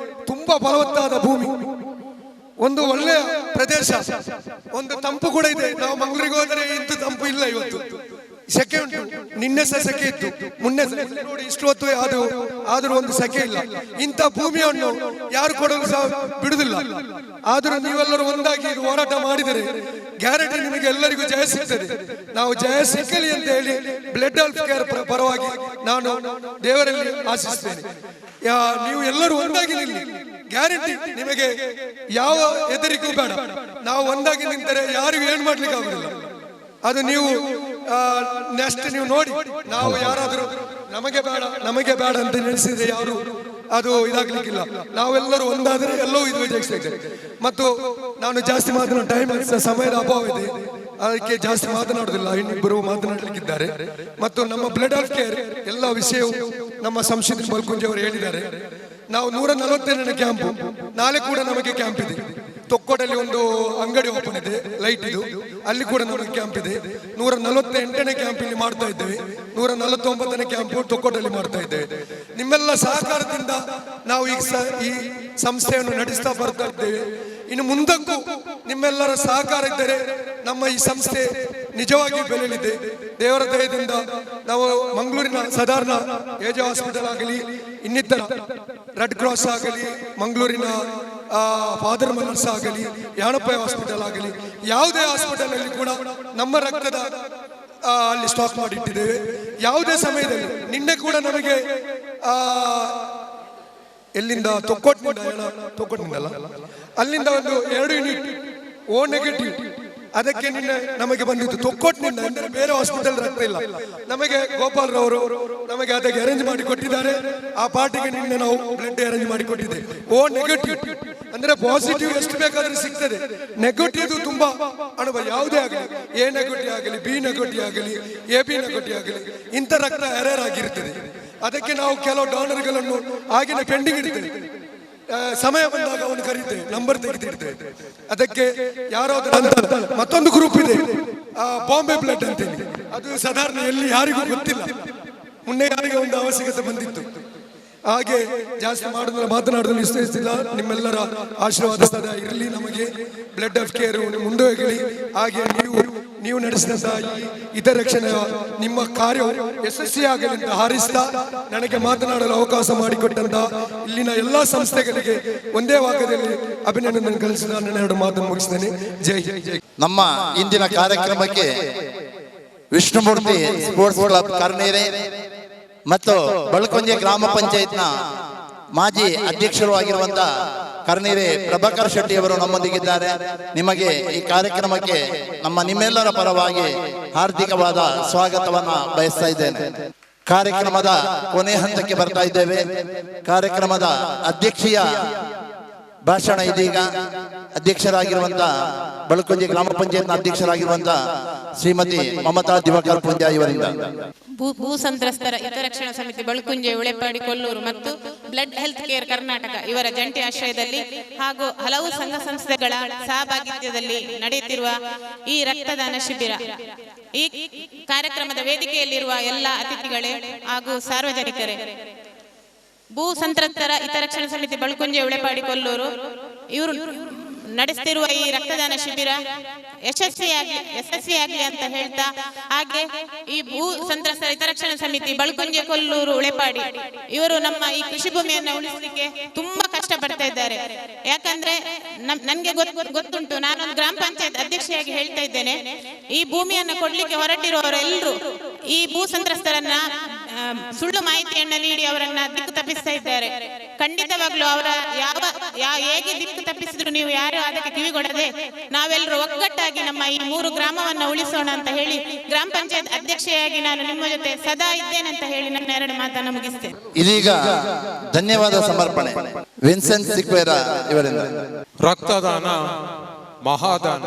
ತುಂಬಾ ಫಲವತ್ತಾದ ಭೂಮಿ, ಒಂದು ಒಳ್ಳೆಯ ಪ್ರದೇಶ, ಒಂದು ತಂಪು ಕೂಡ ಇದೆ. ನಾವು ಮಂಗಳೂರಿಗೆ ಹೋದರೆ ಇಂಥ ತಂಪು ಇಲ್ಲ. ಇವತ್ತು ಸೆಕೆ ಉಂಟು, ನಿನ್ನೆ ಸಹ ಸೆಕೆ ಇತ್ತು, ಮೊನ್ನೆ ನೋಡಿ ಇಷ್ಟು ಹೊತ್ತು ಆದರೂ ಒಂದು ಸೆಕೆ ಇಲ್ಲ. ಇಂಥ ಭೂಮಿಯನ್ನು ಯಾರು ಕೊಡಲು ಸಹ ಬಿಡುದಿಲ್ಲ. ಆದರೂ ನೀವೆಲ್ಲರೂ ಒಂದಾಗಿ ಹೋರಾಟ ಮಾಡಿದರೆ ಗ್ಯಾರಂಟಿ ನಿಮಗೆ ಎಲ್ಲರಿಗೂ ಜಯ ಸಿಗ್ತದೆ. ನಾವು ಜಯ ಸಿಕ್ಕಲಿ ಅಂತ ಹೇಳಿ ಬ್ಲಡ್ ಹೆಲ್ತ್ ಕೇರ್ ಪರವಾಗಿ ನಾನು ದೇವರಲ್ಲಿ ಆಶಿಸ್ತೇನೆ. ನೀವು ಎಲ್ಲರೂ ಒಂದಾಗಿ ನಿಲ್ಲಿ, ಗ್ಯಾರಂಟಿ ನಿಮಗೆ ಯಾವ ಹೆದರಿಕೆಯೂ ಬೇಡ. ನಾವು ಒಂದಾಗಿ ನಿಂತರೆ ಯಾರಿಗೂ ಏನ್ ಮಾಡ್ಲಿಕ್ಕೆ ಆಗುದಿಲ್ಲ. ಅದು ನೀವು ನೆಕ್ಸ್ಟ್ ನೀವು ನೋಡಿ, ನಾವು ಯಾರಾದರೂ ನಮಗೆ ಬೇಡ ಅಂತ ನೆನೆಸಿದ್ರೆ ಯಾರು ಅದು ಇದಾಗ್ಲಿಕ್ಕಿಲ್ಲ. ನಾವೆಲ್ಲರೂ ಒಂದಾದರೆ ಎಲ್ಲವೂ ಇದು ವಿಜಯಿಸ್ತೇವೆ. ಮತ್ತು ನಾನು ಜಾಸ್ತಿ ಟೈಮ್ ಸಮಯದ ಅಭಾವ ಇದೆ, ಅದಕ್ಕೆ ಜಾಸ್ತಿ ಮಾತನಾಡುವುದಿಲ್ಲ. ಇನ್ನಿಬ್ಬರು ಮಾತನಾಡಲಿಕ್ಕಿದ್ದಾರೆ. ಮತ್ತು ನಮ್ಮ ಬ್ಲಡ್ ಹೆಲ್ತ್ ಕೇರ್ ಎಲ್ಲ ವಿಷಯವು ನಮ್ಮ ಸಂಶುದ್ಧಿ ಬಲ್ಕುಂಜೆ ಅವರು ಹೇಳಿದ್ದಾರೆ. ನಾವು 148ನೇ ಕ್ಯಾಂಪ್, ನಾಳೆ ಕೂಡ ನಮಗೆ ಕ್ಯಾಂಪ್ ಇದೆ. ತೊಕ್ಕೋಟಲ್ಲಿ ಒಂದು ಅಂಗಡಿ ಓಪನ್ ಇದೆ ಲೈಟ್ ಇದು, ಅಲ್ಲಿ ಕೂಡ ನಮಗೆ ಕ್ಯಾಂಪ್ ಇದೆ. 148ನೇ ಕ್ಯಾಂಪ್ ಇಲ್ಲಿ ಮಾಡ್ತಾ ಇದ್ದೇವೆ. 149ನೇ ಕ್ಯಾಂಪ್ ತೊಕ್ಕೋಟಲ್ಲಿ ಮಾಡ್ತಾ ಇದ್ದೇವೆ. ನಿಮ್ಮೆಲ್ಲ ಸಹಕಾರದಿಂದ ನಾವು ಈ ಸಂಸ್ಥೆಯನ್ನು ನಡೆಸ್ತಾ ಬರ್ತಾ ಇದ್ದೇವೆ. ಇನ್ನು ಮುಂದಕ್ಕೂ ನಿಮ್ಮೆಲ್ಲರ ಸಹಕಾರ ಇದ್ದರೆ ನಮ್ಮ ಈ ಸಂಸ್ಥೆ ನಿಜವಾಗಿ ಬೆಳೆಯಲಿದೆ. ದೇವರ ದಯದಿಂದ ನಾವು ಮಂಗಳೂರಿನ ಸಾಧಾರಣ ಏಜ್ ಹಾಸ್ಪಿಟಲ್ ಆಗಲಿ, ಇನ್ನಿತರ ರೆಡ್ ಕ್ರಾಸ್ ಆಗಲಿ, ಮಂಗಳೂರಿನ ಫಾದರ್ ಮದರ್ಸ್ ಆಗಲಿ, ಯಾಣಪ್ಪ ಹಾಸ್ಪಿಟಲ್ ಆಗಲಿ, ಯಾವುದೇ ಹಾಸ್ಪಿಟಲ್ ಅಲ್ಲಿ ಕೂಡ ನಮ್ಮ ರಕ್ತದ ಅಲ್ಲಿ ಸ್ಟಾಕ್ ಮಾಡಿಟ್ಟಿದ್ದೇವೆ. ಯಾವುದೇ ಸಮಯದಲ್ಲಿ ನಿನ್ನೆ ಕೂಡ ನಮಗೆ ಎಲ್ಲಿಂದ ತೊಕ್ಕೋಟ್ನಿಂದಲ್ಲ ಅಲ್ಲಿಂದ ಒಂದು 2 ಯೂನಿಟ್ ಓ ನೆಗೆಟಿವ್ ಅದಕ್ಕೆ ನಿನ್ನೆ ನಮಗೆ ಬಂದಿತ್ತು. ತೊಕ್ಕೋಟ್ನಿಂದ ಅಂದರೆ ಬೇರೆ ಹಾಸ್ಪಿಟಲ್ ರಕ್ತ ಇಲ್ಲ. ನಮಗೆ ಗೋಪಾಲ್ ರವರು ನಮಗೆ ಅದಕ್ಕೆ ಅರೇಂಜ್ ಮಾಡಿ ಕೊಟ್ಟಿದ್ದಾರೆ. ಆ ಪಾರ್ಟಿಗೆ ನಿನ್ನೆ ನಾವು ಬ್ಲಡ್ ಅರೇಂಜ್ ಮಾಡಿ ಕೊಟ್ಟಿದ್ದೇವೆ. ಓ ನೆಗೆಟಿವ್ ಅಂದ್ರೆ ಪಾಸಿಟಿವ್ ಎಷ್ಟು ಬೇಕಾದ್ರೂ ಸಿಗ್ತದೆ. ನೆಗೆಟಿವ್ ತುಂಬಾ ಅನುಭವ. ಯಾವುದೇ ಆಗಲಿ, ಎ ನೆಗೆಟಿವ್ ಆಗಲಿ, ಬಿ ನೆಗೆಟಿವ್ ಆಗಲಿ, ಎ ಬಿ ನೆಗೆಟಿವ್ ಆಗಲಿ, ಇಂಥ ರಕ್ತ ಎರರ್ ಆಗಿರ್ತದೆ. ಅದಕ್ಕೆ ನಾವು ಕೆಲವು ಡೋನರ್ಗಳನ್ನು ಆಗಿನ ಪೆಂಡಿಂಗ್ ಇಡ್ತೇವೆ. ಸಮಯ ಬಂದಾಗ ಅವನು ಕರೀತೇವೆ, ನಂಬರ್ ತೆಗೆದಿಡ್ತೇವೆ. ಅದಕ್ಕೆ ಯಾರಾದ್ರೂ ಮತ್ತೊಂದು ಗ್ರೂಪ್ ಇದೆ, ಬಾಂಬೆ ಬ್ಲಡ್ ಅಂತೇಳಿ. ಅದು ಸಾಧಾರಣ ಎಲ್ಲಿ ಯಾರಿಗೂ ಗೊತ್ತಿಲ್ಲ. ಮುನ್ನೆ ಯಾರಿಗೆ ಒಂದು ಅವಶ್ಯಕತೆ ಬಂದಿತ್ತು. ಹಾಗೆ ಜಾಸ್ತಿ ಮಾತನಾಡೋದನ್ನು ಇಷ್ಟವಿಲ್ಲ. ನಿಮ್ಮೆಲ್ಲರ ಆಶೀರ್ವಾದ ಸದಾ ಇರಲಿ. ನಮಗೆ ಬ್ಲಡ್ ಹೆಲ್ತ್ ಕೇರ್ ಮುಂದುವರಿಯಲಿ. ಹಾಗೆ ನೀವು ನಡೆಸಿದಂತಹ ಈ ಹಿತರಕ್ಷಣೆಯ ನಿಮ್ಮ ಕಾರ್ಯ ಯಶಸ್ವಿಯಾಗಲಿ ಅಂತ ಹಾರೈಸ್ತಾ, ನನಗೆ ಮಾತನಾಡಲು ಅವಕಾಶ ಮಾಡಿಕೊಟ್ಟಂತ ಇಲ್ಲಿನ ಎಲ್ಲಾ ಸಂಸ್ಥೆಗಳಿಗೆ ಒಂದೇ ವಾಕ್ಯದಲ್ಲಿ ಅಭಿನಂದನೆ ಕಳಿಸಿದ ನನ್ನ 2 ಮಾತನ್ನು ಮುಗಿಸ್ತೇನೆ. ಜೈ ಜೈ. ನಮ್ಮ ಇಂದಿನ ಕಾರ್ಯಕ್ರಮಕ್ಕೆ ವಿಷ್ಣುಮೂರ್ತಿ ಸ್ಪೋರ್ಟ್ಸ್ ಕ್ಲಬ್ ಕರ್ನೇರೆ ಮತ್ತು ಬಳ್ಕೊಂಜೆ ಗ್ರಾಮ ಪಂಚಾಯತ್ನ ಮಾಜಿ ಅಧ್ಯಕ್ಷರು ಆಗಿರುವಂತ ಕರ್ನೀರೆ ಪ್ರಭಾಕರ್ ಶೆಟ್ಟಿ ಅವರು ನಮ್ಮೊಂದಿಗಿದ್ದಾರೆ. ನಿಮಗೆ ಈ ಕಾರ್ಯಕ್ರಮಕ್ಕೆ ನಿಮ್ಮೆಲ್ಲರ ಪರವಾಗಿ ಹಾರ್ದಿಕವಾದ ಸ್ವಾಗತವನ್ನ ಬಯಸ್ತಾ ಇದ್ದೇನೆ. ಕಾರ್ಯಕ್ರಮದ ಕೊನೆ ಹಂತಕ್ಕೆ ಬರ್ತಾ ಇದ್ದೇವೆ. ಕಾರ್ಯಕ್ರಮದ ಅಧ್ಯಕ್ಷೀಯ ಭಾಷಣ ಇದೀಗ ಅಧ್ಯಕ್ಷರಾಗಿರುವಂತ ಬಳಕುಂಜೆ ಗ್ರಾಮ ಪಂಚಾಯತ್ನ ಅಧ್ಯಕ್ಷರಾಗಿರುವಂತ ಶ್ರೀಮತಿ ಮಮತಾ ದಿವಾಕರ್ ಪುಂಜಾ ಇವರಿಂದ. ಭೂ ಸಂತ್ರಸ್ತರ ಹಿತರಕ್ಷಣಾ ಸಮಿತಿ ಬಳಕುಂಜೆ ಉಳೆಪಾಡಿ ಕೊಲ್ಲೂರು ಮತ್ತು ಬ್ಲಡ್ ಹೆಲ್ತ್ ಕೇರ್ ಕರ್ನಾಟಕ ಇವರ ಜಂಟಿ ಆಶ್ರಯದಲ್ಲಿ ಹಾಗೂ ಹಲವು ಸಂಘ ಸಂಸ್ಥೆಗಳ ಸಹಭಾಗಿತ್ವದಲ್ಲಿ ನಡೆಯುತ್ತಿರುವ ಈ ರಕ್ತದಾನ ಶಿಬಿರ, ಈ ಕಾರ್ಯಕ್ರಮದ ವೇದಿಕೆಯಲ್ಲಿರುವ ಎಲ್ಲ ಅತಿಥಿಗಳೇ ಹಾಗೂ ಸಾರ್ವಜನಿಕರೇ, ಭೂ ಸಂತ್ರಸ್ತರ ಹಿತರಕ್ಷಣಾ ಸಮಿತಿ ಬಳಕುಂಜೆ ಉಳೆಪಾಡಿ ಕೊಲ್ಲೂರು ಇವರು ನಡೆಸ್ತಿರುವ ಈ ರಕ್ತದಾನ ಶಿಬಿರ ಯಶಸ್ವಿಯಾಗಲಿ ಅಂತ ಹೇಳ್ತಾ, ಹಾಗೆ ಈ ಭೂ ಸಂತ್ರಸ್ತರ ಹಿತರಕ್ಷಣಾ ಸಮಿತಿ ಬಳಕುಂಜೆ ಕೊಲ್ಲೂರು ಉಳೆಪಾಡಿ ಇವರು ನಮ್ಮ ಈ ಕೃಷಿ ಭೂಮಿಯನ್ನು ಉಳಿಸಲಿಕ್ಕೆ ತುಂಬಾ ಕಷ್ಟ ಪಡ್ತಾ ಇದ್ದಾರೆ. ಯಾಕಂದ್ರೆ ನನ್ಗೆ ಗೊತ್ತುಂಟು, ನಾನೊಂದು ಗ್ರಾಮ ಪಂಚಾಯತ್ ಅಧ್ಯಕ್ಷೆಯಾಗಿ ಹೇಳ್ತಾ ಇದ್ದೇನೆ, ಈ ಭೂಮಿಯನ್ನು ಕೊಡ್ಲಿಕ್ಕೆ ಹೊರಟಿರುವವರೆಲ್ಲರೂ ಈ ಭೂ ಸಂತ್ರಸ್ತರನ್ನ ಸುಳ್ಳು ಮಾಹಿತಿಯನ್ನ ನೀಡಿ ಅವರನ್ನ ದಿಕ್ಕು ತಪ್ಪಿಸ್ತಾ ಇದ್ದಾರೆ. ಖಂಡಿತವಾಗ್ಲೂ ಅವರ ಹೇಗೆ ದಿಕ್ಕು ತಪ್ಪಿಸಿದ್ರು ನೀವು ಯಾರು ಅದಕ್ಕೆ ಕಿವಿಗೊಡದೆ ನಾವೆಲ್ಲರೂ ಒಗ್ಗಟ್ಟಾಗಿ ನಮ್ಮ ಈ 3 ಗ್ರಾಮವನ್ನ ಉಳಿಸೋಣ ಅಂತ ಹೇಳಿ ಗ್ರಾಮ ಪಂಚಾಯತ್ ಅಧ್ಯಕ್ಷೆಯಾಗಿ ನಾನು ನಿಮ್ಮ ಜೊತೆ ಸದಾ ಇದ್ದೇನೆ ಅಂತ ಹೇಳಿ ನನ್ನ 2 ಮಾತನ್ನ ಮುಗಿಸ್ತೇನೆ. ಇದೀಗ ಧನ್ಯವಾದ ಸಮರ್ಪಣೆ ವಿನ್ಸೆಂಟ್ ಸಿಕ್ವೇರಾ ಇವರಿಂದ. ರಕ್ತದಾನ ಮಹಾದಾನ.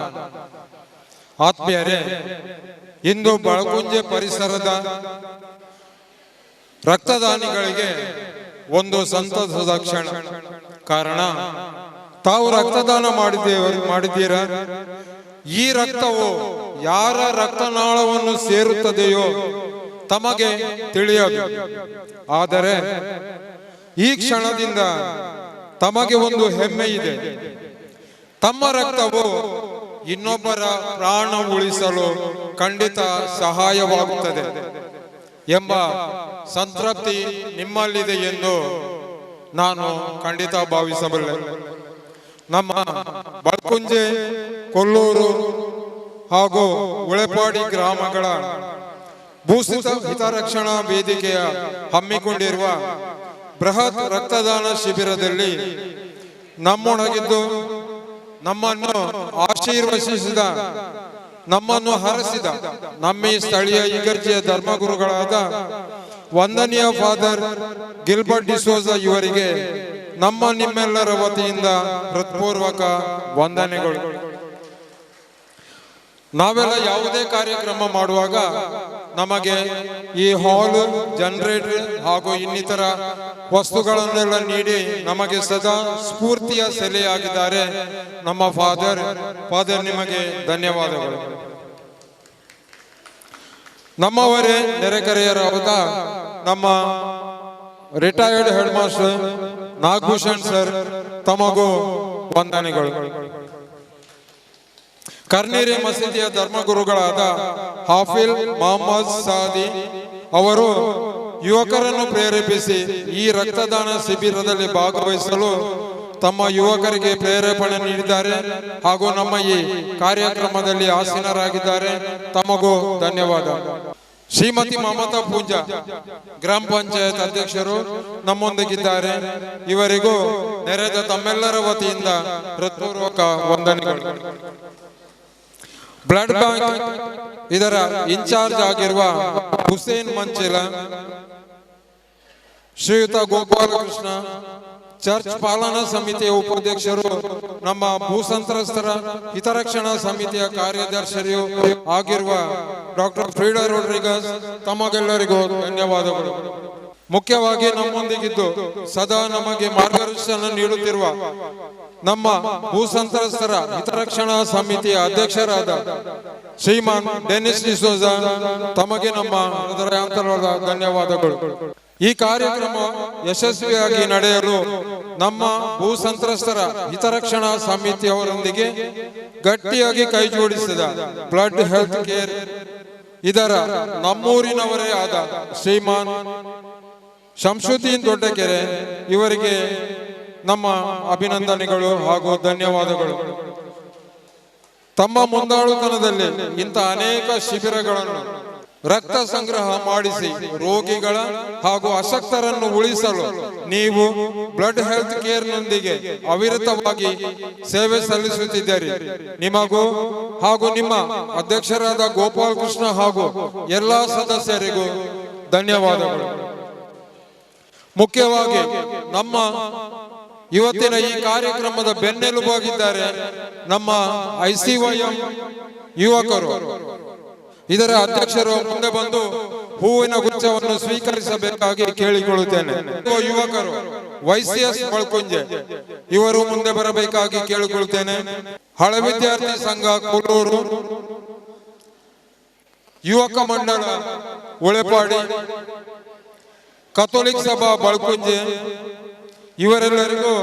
ಆತ್ಮೀಯರೇ, ಇಂದು ಬಳಕುಂಜೆ ಪರಿಸರದ ರಕ್ತದಾನಿಗಳಿಗೆ ಒಂದು ಸಂತಸದ ಕ್ಷಣ. ಕಾರಣ, ತಾವು ರಕ್ತದಾನ ಮಾಡಿದ್ದೀರಾ. ಈ ರಕ್ತವು ಯಾರ ರಕ್ತನಾಳವನ್ನು ಸೇರುತ್ತದೆಯೋ ತಮಗೆ ತಿಳಿಯದು. ಆದರೆ ಈ ಕ್ಷಣದಿಂದ ತಮಗೆ ಒಂದು ಹೆಮ್ಮೆ ಇದೆ. ತಮ್ಮ ರಕ್ತವು ಇನ್ನೊಬ್ಬರ ಪ್ರಾಣ ಉಳಿಸಲು ಖಂಡಿತ ಸಹಾಯವಾಗುತ್ತದೆ ಎಂಬ ಸಂತೃಪ್ತಿ ನಿಮ್ಮಲ್ಲಿದೆ ಎಂದು ನಾನು ಖಂಡಿತ ಭಾವಿಸಬಲ್ಲೆ. ನಮ್ಮ ಬಳಕುಂಜೆ, ಕೊಲ್ಲೂರು ಹಾಗೂ ಉಳೆಪಾಡಿ ಗ್ರಾಮಗಳ ಭೂಸಿತ ಹಿತರಕ್ಷಣಾ ವೇದಿಕೆಯ ಹಮ್ಮಿಕೊಂಡಿರುವ ಬೃಹತ್ ರಕ್ತದಾನ ಶಿಬಿರದಲ್ಲಿ ನಮ್ಮೊಳಗಿದ್ದು ನಮ್ಮನ್ನು ಆಶೀರ್ವದಿಸಿದ, ನಮ್ಮನ್ನು ಹರಸಿದ ನಮ್ಮ ಸ್ಥಳೀಯ ಇಗರ್ಜಿಯ ಧರ್ಮಗುರುಗಳಾದ ವಂದನೀಯ ಫಾದರ್ ಗಿಲ್ಬರ್ಟ್ ಡಿಸೋಜ ಇವರಿಗೆ ನಿಮ್ಮೆಲ್ಲರ ವತಿಯಿಂದ ಹೃತ್ಪೂರ್ವಕ ವಂದನೆಗಳು. ನಾವೆಲ್ಲ ಯಾವುದೇ ಕಾರ್ಯಕ್ರಮ ಮಾಡುವಾಗ ನಮಗೆ ಈ ಹಾಲ್, ಜನರೇಟರ್ ಹಾಗೂ ಇನ್ನಿತರ ವಸ್ತುಗಳನ್ನೆಲ್ಲ ನೀಡಿ ನಮಗೆ ಸದಾ ಸ್ಫೂರ್ತಿಯ ಸೆಲೆಯಾಗಿದ್ದಾರೆ ನಮ್ಮ ಫಾದರ್. ನಿಮಗೆ ಧನ್ಯವಾದಗಳು. ನಮ್ಮವರೇ ನೆರೆಕರೆಯರಾದ ನಮ್ಮ retired head master Nagabhushan sir, ತಮಗೂ ವಂದನೆಗಳು. ಕರ್ನೀರಿ ಮಸೀದಿಯ ಧರ್ಮಗುರುಗಳಾದ ಹಾಫಿಲ್ ಮೊಹಮ್ಮದ್ ಸಾದಿ ಅವರು ಯುವಕರನ್ನು ಪ್ರೇರೇಪಿಸಿ ಈ ರಕ್ತದಾನ ಶಿಬಿರದಲ್ಲಿ ಭಾಗವಹಿಸಲು ತಮ್ಮ ಯುವಕರಿಗೆ ಪ್ರೇರೇಪಣೆ ನೀಡಿದ್ದಾರೆ ಹಾಗೂ ನಮ್ಮ ಈ ಕಾರ್ಯಕ್ರಮದಲ್ಲಿ ಆಸೀನರಾಗಿದ್ದಾರೆ. ತಮಗೂ ಧನ್ಯವಾದ. ಶ್ರೀಮತಿ ಮಮತಾ ಪೂಂಜಾ ಗ್ರಾಮ ಪಂಚಾಯತ್ ಅಧ್ಯಕ್ಷರು ನಮ್ಮೊಂದಿಗಿದ್ದಾರೆ. ಇವರಿಗೂ ನೆರೆದ ತಮ್ಮೆಲ್ಲರ ವತಿಯಿಂದ ಹೃತ್ಪೂರ್ವಕ ವಂದನೆಗಳು. ಬ್ಲಡ್ ಬ್ಯಾಂಕ್ ಇದರ ಇನ್ಚಾರ್ಜ್ ಆಗಿರುವ ಹುಸೇನ್ ಮಂಚಿಲ, ಶ್ರೀಯುತ ಗೋಪಾಲಕೃಷ್ಣ, ಚರ್ಚ್ ಪಾಲನಾ ಸಮಿತಿಯ ಉಪಾಧ್ಯಕ್ಷರು, ನಮ್ಮ ಭೂ ಸಂತ್ರಸ್ತರ ಹಿತರಕ್ಷಣಾ ಸಮಿತಿಯ ಕಾರ್ಯದರ್ಶಿಯೂ ಆಗಿರುವ ಡಾಕ್ಟರ್ ಫ್ರೀಡಾ ರೋಡ್ರಿಗಸ್, ತಮಗೆಲ್ಲರಿಗೂ ಧನ್ಯವಾದಗಳು. ಮುಖ್ಯವಾಗಿ ನಮ್ಮೊಂದಿಗಿದ್ದು ಸದಾ ನಮಗೆ ಮಾರ್ಗದರ್ಶನ ನೀಡುತ್ತಿರುವ ನಮ್ಮ ಭೂ ಸಂತ್ರಸ್ತರ ಹಿತರಕ್ಷಣಾ ಸಮಿತಿಯ ಅಧ್ಯಕ್ಷರಾದ ಶ್ರೀಮಾನ್ ಡೆನಿಸ್ ಡಿಸೋಜ, ತಮಗೆ ನಮ್ಮ ಹೃದಯಾಂತರದ ಧನ್ಯವಾದಗಳು. ಈ ಕಾರ್ಯಕ್ರಮ ಯಶಸ್ವಿಯಾಗಿ ನಡೆಯಲು ನಮ್ಮ ಭೂ ಸಂತ್ರಸ್ತರ ಹಿತರಕ್ಷಣಾ ಸಮಿತಿಯವರೊಂದಿಗೆ ಗಟ್ಟಿಯಾಗಿ ಕೈ ಜೋಡಿಸಿದ ಬ್ಲಡ್ ಹೆಲ್ತ್ ಕೇರ್ ಇದರ ನಮ್ಮೂರಿನವರೇ ಆದ ಶ್ರೀಮಾನ್ ಶಂಶುದ್ದೀನ್ ದೊಡ್ಡಕೆರೆ ಇವರಿಗೆ ನಮ್ಮ ಅಭಿನಂದನೆಗಳು ಹಾಗೂ ಧನ್ಯವಾದಗಳು. ತಮ್ಮ ಮುಂದಾಳುತನದಲ್ಲಿ ಇಂಥ ಅನೇಕ ಶಿಬಿರಗಳನ್ನು ರಕ್ತ ಸಂಗ್ರಹ ಮಾಡಿಸಿ ರೋಗಿಗಳ ಹಾಗೂ ಅಶಕ್ತರನ್ನು ಉಳಿಸಲು ನೀವು ಬ್ಲಡ್ ಹೆಲ್ತ್ ಕೇರ್ನೊಂದಿಗೆ ಅವಿರತವಾಗಿ ಸೇವೆ ಸಲ್ಲಿಸುತ್ತಿದ್ದೀರಿ. ನಿಮಗೂ ಹಾಗೂ ನಿಮ್ಮ ಅಧ್ಯಕ್ಷರಾದ ಗೋಪಾಲ್ ಕೃಷ್ಣ ಹಾಗೂ ಎಲ್ಲಾ ಸದಸ್ಯರಿಗೂ ಧನ್ಯವಾದಗಳು. ಮುಖ್ಯವಾಗಿ ನಮ್ಮ ಇವತ್ತಿನ ಈ ಕಾರ್ಯಕ್ರಮದ ಬೆನ್ನೆಲುಬಾಗಿದ್ದಾರೆ ನಮ್ಮ ICYM ಯುವಕರು. ಇದರ ಅಧ್ಯಕ್ಷರು ಮುಂದೆ ಬಂದು ಹೂವಿನ ಗುಚ್ಛವನ್ನು ಸ್ವೀಕರಿಸಬೇಕಾಗಿ ಕೇಳಿಕೊಳ್ಳುತ್ತೇನೆ. ಯುವಕರು YCS ಬಳ್ಕುಂಜೆ ಇವರು ಮುಂದೆ ಬರಬೇಕಾಗಿ ಕೇಳಿಕೊಳ್ಳುತ್ತೇನೆ. ಹಳೆ ವಿದ್ಯಾರ್ಥಿ ಸಂಘ ಕೊಲ್ಲೂರು, ಯುವಕ ಮಂಡಳ ಉಳೆಪಾಡಿ, ಕಥೋಲಿಕ್ ಸಭಾ ಬಳ್ಕುಂಜೆ ಇವರೆಲ್ಲರಿಗೂ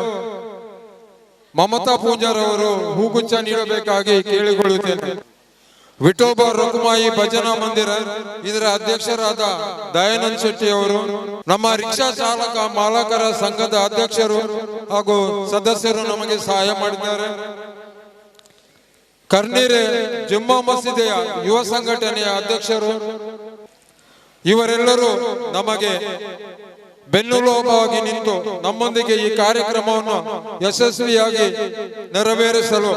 ಮಮತಾ ಪೂಜಾರವರು ಹೂಗುಚ್ಛ ನೀಡಬೇಕಾಗಿ ಕೇಳಿಕೊಳ್ಳುತ್ತೇನೆ. ವಿಠೋಬಾ ರುಕ್ಮಾಯಿ ಭಜನಾ ಮಂದಿರ ಇದರ ಅಧ್ಯಕ್ಷರಾದ ದಯಾನಂದ್ ಶೆಟ್ಟಿ ಅವರು, ನಮ್ಮ ರಿಕ್ಷಾ ಚಾಲಕ ಮಾಲಕರ ಸಂಘದ ಅಧ್ಯಕ್ಷರು ಹಾಗೂ ಸದಸ್ಯರು ನಮಗೆ ಸಹಾಯ ಮಾಡಿದ್ದಾರೆ. ಕರ್ನೀರೆ ಜುಮ್ಮಾ ಮಸೀದಿಯ ಯುವ ಸಂಘಟನೆಯ ಅಧ್ಯಕ್ಷರು ಇವರೆಲ್ಲರೂ ನಮಗೆ ಬೆನ್ನೆಲುಬಾಗಿ ನಿಂತು ನಮ್ಮೊಂದಿಗೆ ಈ ಕಾರ್ಯಕ್ರಮವನ್ನು ಯಶಸ್ವಿಯಾಗಿ ನೆರವೇರಿಸಲು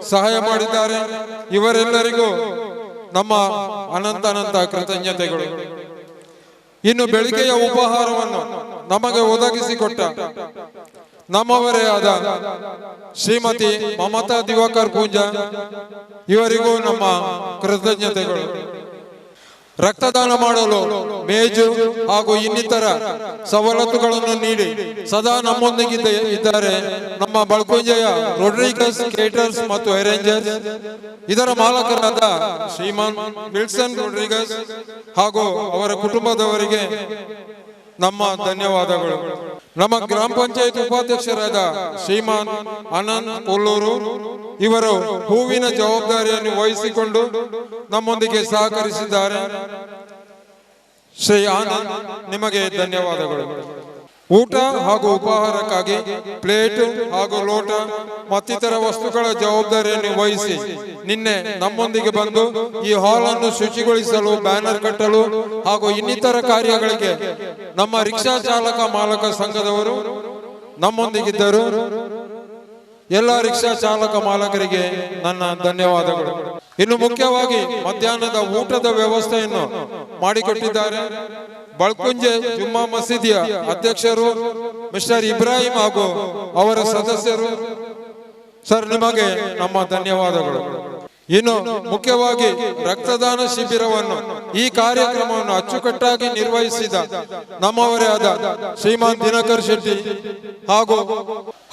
ಸಹಾಯ ಮಾಡಿದ್ದಾರೆ. ಇವರೆಲ್ಲರಿಗೂ ನಮ್ಮ ಅನಂತ ಕೃತಜ್ಞತೆಗಳು. ಇನ್ನು ಬೆಳಿಗ್ಗೆಯ ಉಪಹಾರವನ್ನು ನಮಗೆ ಒದಗಿಸಿಕೊಟ್ಟ ನಮ್ಮವರೇ ಆದ ಶ್ರೀಮತಿ ಮಮತಾ ದಿವಾಕರ್ ಪೂಂಜಾ ಇವರಿಗೂ ನಮ್ಮ ಕೃತಜ್ಞತೆಗಳು. ರಕ್ತದಾನ ಮಾಡಲು ಮೇಜು ಹಾಗೂ ಇನ್ನಿತರ ಸವಲತ್ತುಗಳನ್ನು ನೀಡಿ ಸದಾ ನಮ್ಮೊಂದಿಗೆ ಇದ್ದಾರೆ ನಮ್ಮ ಬಳ್ಕುಂಜೆಯ ರೊಡ್ರಿಗಸ್ ಕೇಟರ್ಸ್ ಮತ್ತು ಅರೇಂಜರ್ಸ್ ಇದರ ಮಾಲಕರಾದ ಶ್ರೀಮಾನ್ ವಿಲ್ಸನ್ ರೊಡ್ರಿಗಸ್ ಹಾಗೂ ಅವರ ಕುಟುಂಬದವರಿಗೆ ನಮ್ಮ ಧನ್ಯವಾದಗಳು. ನಮ್ಮ ಗ್ರಾಮ ಪಂಚಾಯತ್ ಉಪಾಧ್ಯಕ್ಷರಾದ ಶ್ರೀಮಾನ್ ಆನಂದ್ ಕೊಲ್ಲೂರು ಇವರು ಹೂವಿನ ಜವಾಬ್ದಾರಿಯನ್ನು ವಹಿಸಿಕೊಂಡು ನಮ್ಮೊಂದಿಗೆ ಸಹಕರಿಸಿದ್ದಾರೆ. ಶ್ರೀ ಆನಂದ್ ನಿಮಗೆ ಧನ್ಯವಾದಗಳು. ಊಟ ಹಾಗೂ ಉಪಹಾರಕ್ಕಾಗಿ ಪ್ಲೇಟ್ ಹಾಗೂ ಲೋಟ ಮತ್ತಿತರ ವಸ್ತುಗಳ ಜವಾಬ್ದಾರಿಯನ್ನು ವಹಿಸಿ ನಿನ್ನೆ ನಮ್ಮೊಂದಿಗೆ ಬಂದು ಈ ಹಾಲ್ ಅನ್ನು ಶುಚಿಗೊಳಿಸಲು ಬ್ಯಾನರ್ ಕಟ್ಟಲು ಹಾಗೂ ಇನ್ನಿತರ ಕಾರ್ಯಗಳಿಗೆ ನಮ್ಮ ರಿಕ್ಷಾ ಚಾಲಕ ಮಾಲಕ ಸಂಘದವರು ನಮ್ಮೊಂದಿಗಿದ್ದರು. ಎಲ್ಲ ರಿಕ್ಷಾ ಚಾಲಕ ಮಾಲಕರಿಗೆ ನನ್ನ ಧನ್ಯವಾದಗಳು. ಇನ್ನು ಮುಖ್ಯವಾಗಿ ಮಧ್ಯಾಹ್ನದ ಊಟದ ವ್ಯವಸ್ಥೆಯನ್ನು ಮಾಡಿಕೊಟ್ಟಿದ್ದಾರೆ ಬಳ್ಕುಂಜೆ ಜುಮ್ಮಾ ಮಸೀದಿಯ ಅಧ್ಯಕ್ಷರು ಮಿಸ್ಟರ್ ಇಬ್ರಾಹಿಂ ಹಾಗೂ ಅವರ ಸದಸ್ಯರು. ಸರ್ ನಿಮಗೆ ನಮ್ಮ ಧನ್ಯವಾದಗಳು. ಇನ್ನು ಮುಖ್ಯವಾಗಿ ರಕ್ತದಾನ ಶಿಬಿರವನ್ನು ಈ ಕಾರ್ಯಕ್ರಮವನ್ನು ಅಚ್ಚುಕಟ್ಟಾಗಿ ನಿರ್ವಹಿಸಿದ ನಮ್ಮವರೇ ಆದ ಶ್ರೀಮಾನ್ ದಿನಕರ್ ಶೆಟ್ಟಿ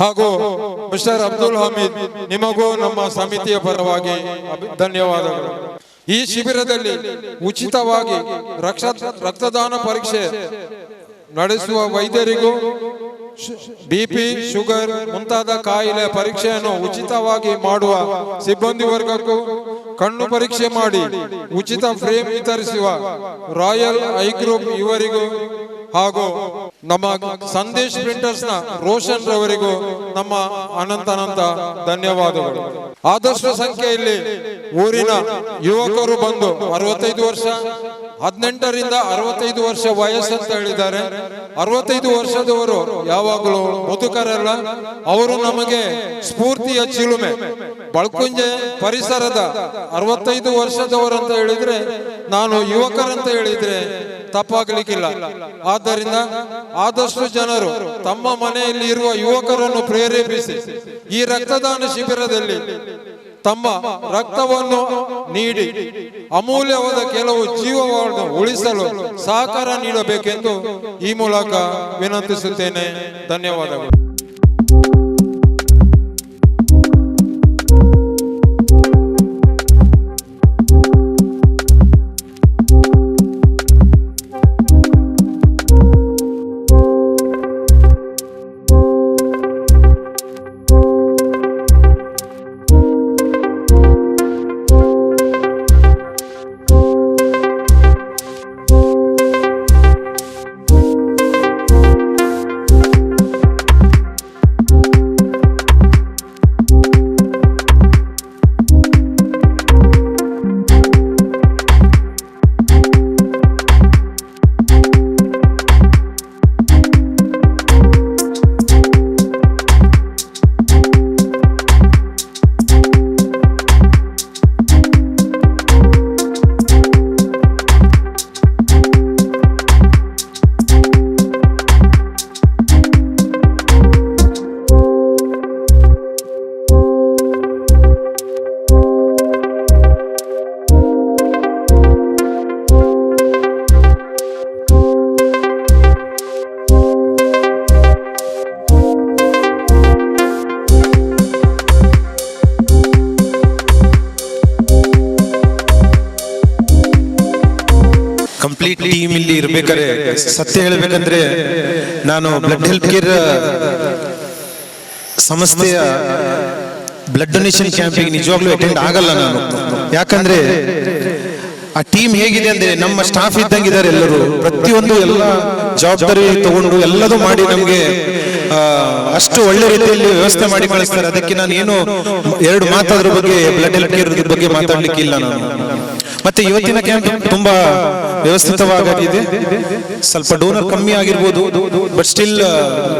ಹಾಗೂ ಮಿಸ್ಟರ್ ಅಬ್ದುಲ್ ಹಮೀದ್ ನಿಮಗೂ ನಮ್ಮ ಸಮಿತಿಯ ಪರವಾಗಿ ಧನ್ಯವಾದಗಳು. ಈ ಶಿಬಿರದಲ್ಲಿ ಉಚಿತವಾಗಿ ರಕ್ತದಾನ ಪರೀಕ್ಷೆ ನಡೆಸುವ ವೈದ್ಯರಿಗೂ BP, ಶುಗರ್ ಮುಂತಾದ ಕಾಯಿಲೆ ಪರೀಕ್ಷೆಯನ್ನು ಉಚಿತವಾಗಿ ಮಾಡುವ ಸಿಬ್ಬಂದಿ ವರ್ಗಕ್ಕೂ, ಕಣ್ಣು ಪರೀಕ್ಷೆ ಮಾಡಿ ಉಚಿತ ಫ್ರೇಮ್ ವಿತರಿಸುವ ರಾಯಲ್ ಐ ಗ್ರೂಪ್ ಇವರಿಗೂ ಹಾಗೂ ನಮ್ಮ ಸಂದೇಶ್ ಪ್ರಿಂಟರ್ಸ್ ನ ರೋಷನ್ ರವರಿಗೂ ನಮ್ಮ ಅನಂತ ಧನ್ಯವಾದಗಳು. ಆದಷ್ಟು ಸಂಖ್ಯೆಯಲ್ಲಿ ಊರಿನ ಯುವಕರು ಬಂದು 65 ವರ್ಷ 18ರಿಂದ 65 ವರ್ಷ ವಯಸ್ಸಂತ ಹೇಳಿದ್ದಾರೆ. 65 ವರ್ಷದವರು ಯಾವಾಗಲೂ ಮುದುಕರಲ್ಲ, ಅವರು ನಮಗೆ ಸ್ಫೂರ್ತಿಯ ಚಿಲುಮೆ. ಬಳ್ಕುಂಜೆ ಪರಿಸರದ 65 ವರ್ಷದವರಂತ ಹೇಳಿದ್ರೆ, ನಾನು ಯುವಕರಂತ ಹೇಳಿದ್ರೆ ತಪ್ಪಾಗಲಿಕ್ಕಿಲ್ಲ. ಆದ್ದರಿಂದ ಆದಷ್ಟು ಜನರು ತಮ್ಮ ಮನೆಯಲ್ಲಿ ಇರುವ ಯುವಕರನ್ನು ಪ್ರೇರೇಪಿಸಿ ಈ ರಕ್ತದಾನ ಶಿಬಿರದಲ್ಲಿ ತಮ್ಮ ರಕ್ತವನ್ನು ನೀಡಿ ಅಮೂಲ್ಯವಾದ ಕೆಲವು ಜೀವವನ್ನು ಉಳಿಸಲು ಸಹಕಾರ ನೀಡಬೇಕೆಂದು ಈ ಮೂಲಕ ವಿನಂತಿಸುತ್ತೇನೆ. ಧನ್ಯವಾದಗಳು. ಇರ್ಬೇಕಾದ್ರೆ ಸತ್ಯ ಹೇಳ್ಬೇಕಂದ್ರೆ ನಾನು ಬ್ಲಡ್ ಹೆಲ್ತ್ ಕೇರ್ ಸಂಸ್ಥೆಯ ಬ್ಲಡ್ ಡೊನೇಷನ್ ಕ್ಯಾಂಪಿಗೆ ನಿಜವಾಗ್ಲೂ ಅಟೆಂಡ್ ಆಗಲ್ಲ ನಾನು. ಯಾಕಂದ್ರೆ ಆ ಟೀಮ್ ಹೇಗಿದೆ ಅಂದ್ರೆ ನಮ್ಮ ಸ್ಟಾಫ್ ಇದ್ದಂಗಿದ್ದಾರೆ ಎಲ್ಲರೂ, ಪ್ರತಿಯೊಂದು ಎಲ್ಲ ಜವಾಬ್ದಾರಿ ತಗೊಂಡು ಎಲ್ಲದೂ ಮಾಡಿ ನಮ್ಗೆ ಅಷ್ಟು ಒಳ್ಳೆ ರೀತಿಯಲ್ಲಿ ವ್ಯವಸ್ಥೆ ಮಾಡಿ ಕಳಿಸ್ತಾರೆ. ಅದಕ್ಕೆ ನಾನು ಏನು ಎರಡು ಮಾತಾದ್ರ ಬಗ್ಗೆ ಬ್ಲಡ್ ಹೆಲ್ತ್ ಕೇರ್ ಬಗ್ಗೆ ಮಾತಾಡ್ಲಿಕ್ಕೆ ಇಲ್ಲ ನಾನು. ಮತ್ತೆ ಇವತ್ತಿನ ಕ್ಯಾಂಪ್ ತುಂಬಾ ವ್ಯವಸ್ಥಿತವಾಗಿದೆ. ಸ್ವಲ್ಪ ಡೋನರ್ ಕಮ್ಮಿ ಆಗಿರ್ಬೋದು, ಬಟ್ ಸ್ಟಿಲ್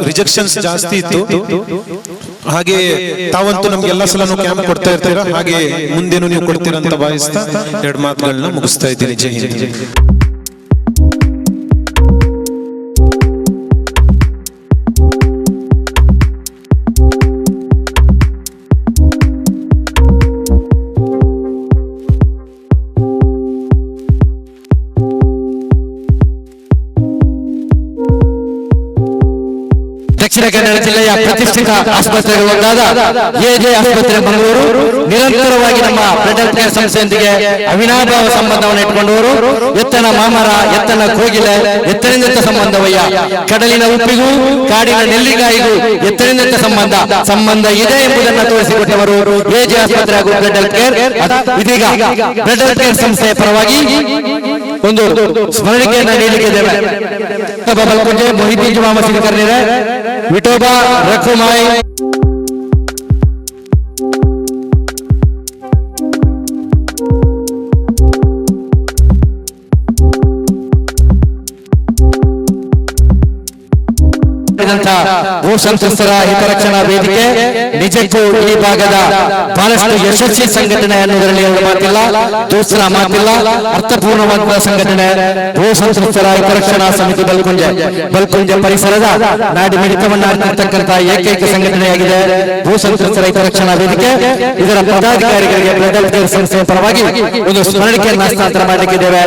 ರಿಜೆಕ್ಷನ್ಸ್ ಜಾಸ್ತಿ ಇತ್ತು. ಹಾಗೆ ತಾವಂತೂ ನಮ್ಗೆ ಎಲ್ಲ ಸಲನೂ ಕ್ಯಾಂಪ್ ಕೊಡ್ತಾ ಇರ್ತೀರಾ, ಹಾಗೆ ಮುಂದೇನು ನೀವು ಕೊಡ್ತೀರಾ ಅಂತ ಭಾವಿಸ್ತಾ ಎರಡು ಮಾತುಗಳನ್ನ ಮುಗಿಸ್ತಾ ಇದ್ದೀನಿ. ಜೈ ಹಿಂದ್. ದಕ್ಷಿಣ ಕನ್ನಡ ಜಿಲ್ಲೆಯ ಪ್ರತಿಷ್ಠಿತ ಆಸ್ಪತ್ರೆಗಳಾದ ಎಜೆ ಆಸ್ಪತ್ರೆ ಮಂಗಳೂರು ನಿರಂತರವಾಗಿ ನಮ್ಮ ಬ್ಲಡ್ ಹೆಲ್ತ್ ಕೇರ್ ಸಂಸ್ಥೆಯೊಂದಿಗೆ ಅವಿನಾಭಾವ ಸಂಬಂಧವನ್ನು ಇಟ್ಟುಕೊಂಡವರು. ಎತ್ತನ ಮಾಮರ, ಎತ್ತನ ಕೋಗಿಲೆ, ಎತ್ತನಿಂದ ಸಂಬಂಧವಯ್ಯ. ಕಡಲಿನ ಉಪ್ಪಿಗೂ ಕಾಡಿನ ನೆಲ್ಲಿಕಾಯಿಗೂ ಎತ್ತನಿಂದ ಸಂಬಂಧ ಇದೆ ಎಂಬುದನ್ನು ತೋರಿಸಿಕೊಟ್ಟವರು ಎಜೆ ಆಸ್ಪತ್ರೆ ಹಾಗೂ ಬ್ಲಡ್ ಹೆಲ್ತ್ ಕೇರ್. ಇದೀಗ ಬ್ಲಡ್ ಹೆಲ್ತ್ ಕೇರ್ ಸಂಸ್ಥೆಯ ಪರವಾಗಿ ಒಂದು ಸ್ಮರಣಿಕೆಯನ್ನು ನೀಡಲಿಕ್ಕಿದ್ದೇವೆ. ಬಲ್ಕುಂಜೆ ಮೊಹಿದ್ದೀನ್ ಜುಮಾ ಮಸೀದಿ ಕರ್ನಿರೆ, ವಿಠೋಬಾ ರಖುಮಾಯಿ, ಭೂ ಸಂತ್ರಸ್ತರ ಹಿತರಕ್ಷಣಾ ವೇದಿಕೆ ನಿಜಕ್ಕೂ ಈ ಭಾಗದ ಬಹಳಷ್ಟು ಯಶಸ್ವಿ ಸಂಘಟನೆ ಅನ್ನೋದರಲ್ಲಿ ಎರಡು ಮಾತಿಲ್ಲ, ದೂಸರ ಮಾತಿಲ್ಲ. ಅರ್ಥಪೂರ್ಣವಾದ ಸಂಘಟನೆ ಭೂ ಸಂತ್ರಸ್ತರ ಹಿತರಕ್ಷಣಾ ಸಮಿತಿ ಬಲ್ಕುಂಜೆ ಪರಿಸರದ ನಾಡಿ ಮಿಡಿತವನ್ನ ಅರ್ಥತಕ್ಕಂತಹ ಏಕೈಕ ಸಂಘಟನೆಯಾಗಿದೆ ಭೂ ಸಂತ್ರಸ್ತರ ಹಿತರಕ್ಷಣಾ ವೇದಿಕೆ. ಇದರ ಪದಾಧಿಕಾರಿಗಳಿಗೆ ಬ್ಲಡ್ ಹೆಲ್ತ್ ಕೇರ್ ಸಂಸ್ಥೆಯ ಪರವಾಗಿ ಒಂದು ಸ್ಮರಣಿಕೆಯನ್ನು ಹಸ್ತಾಂತರ ಮಾಡಲಿಕ್ಕಿದ್ದೇವೆ.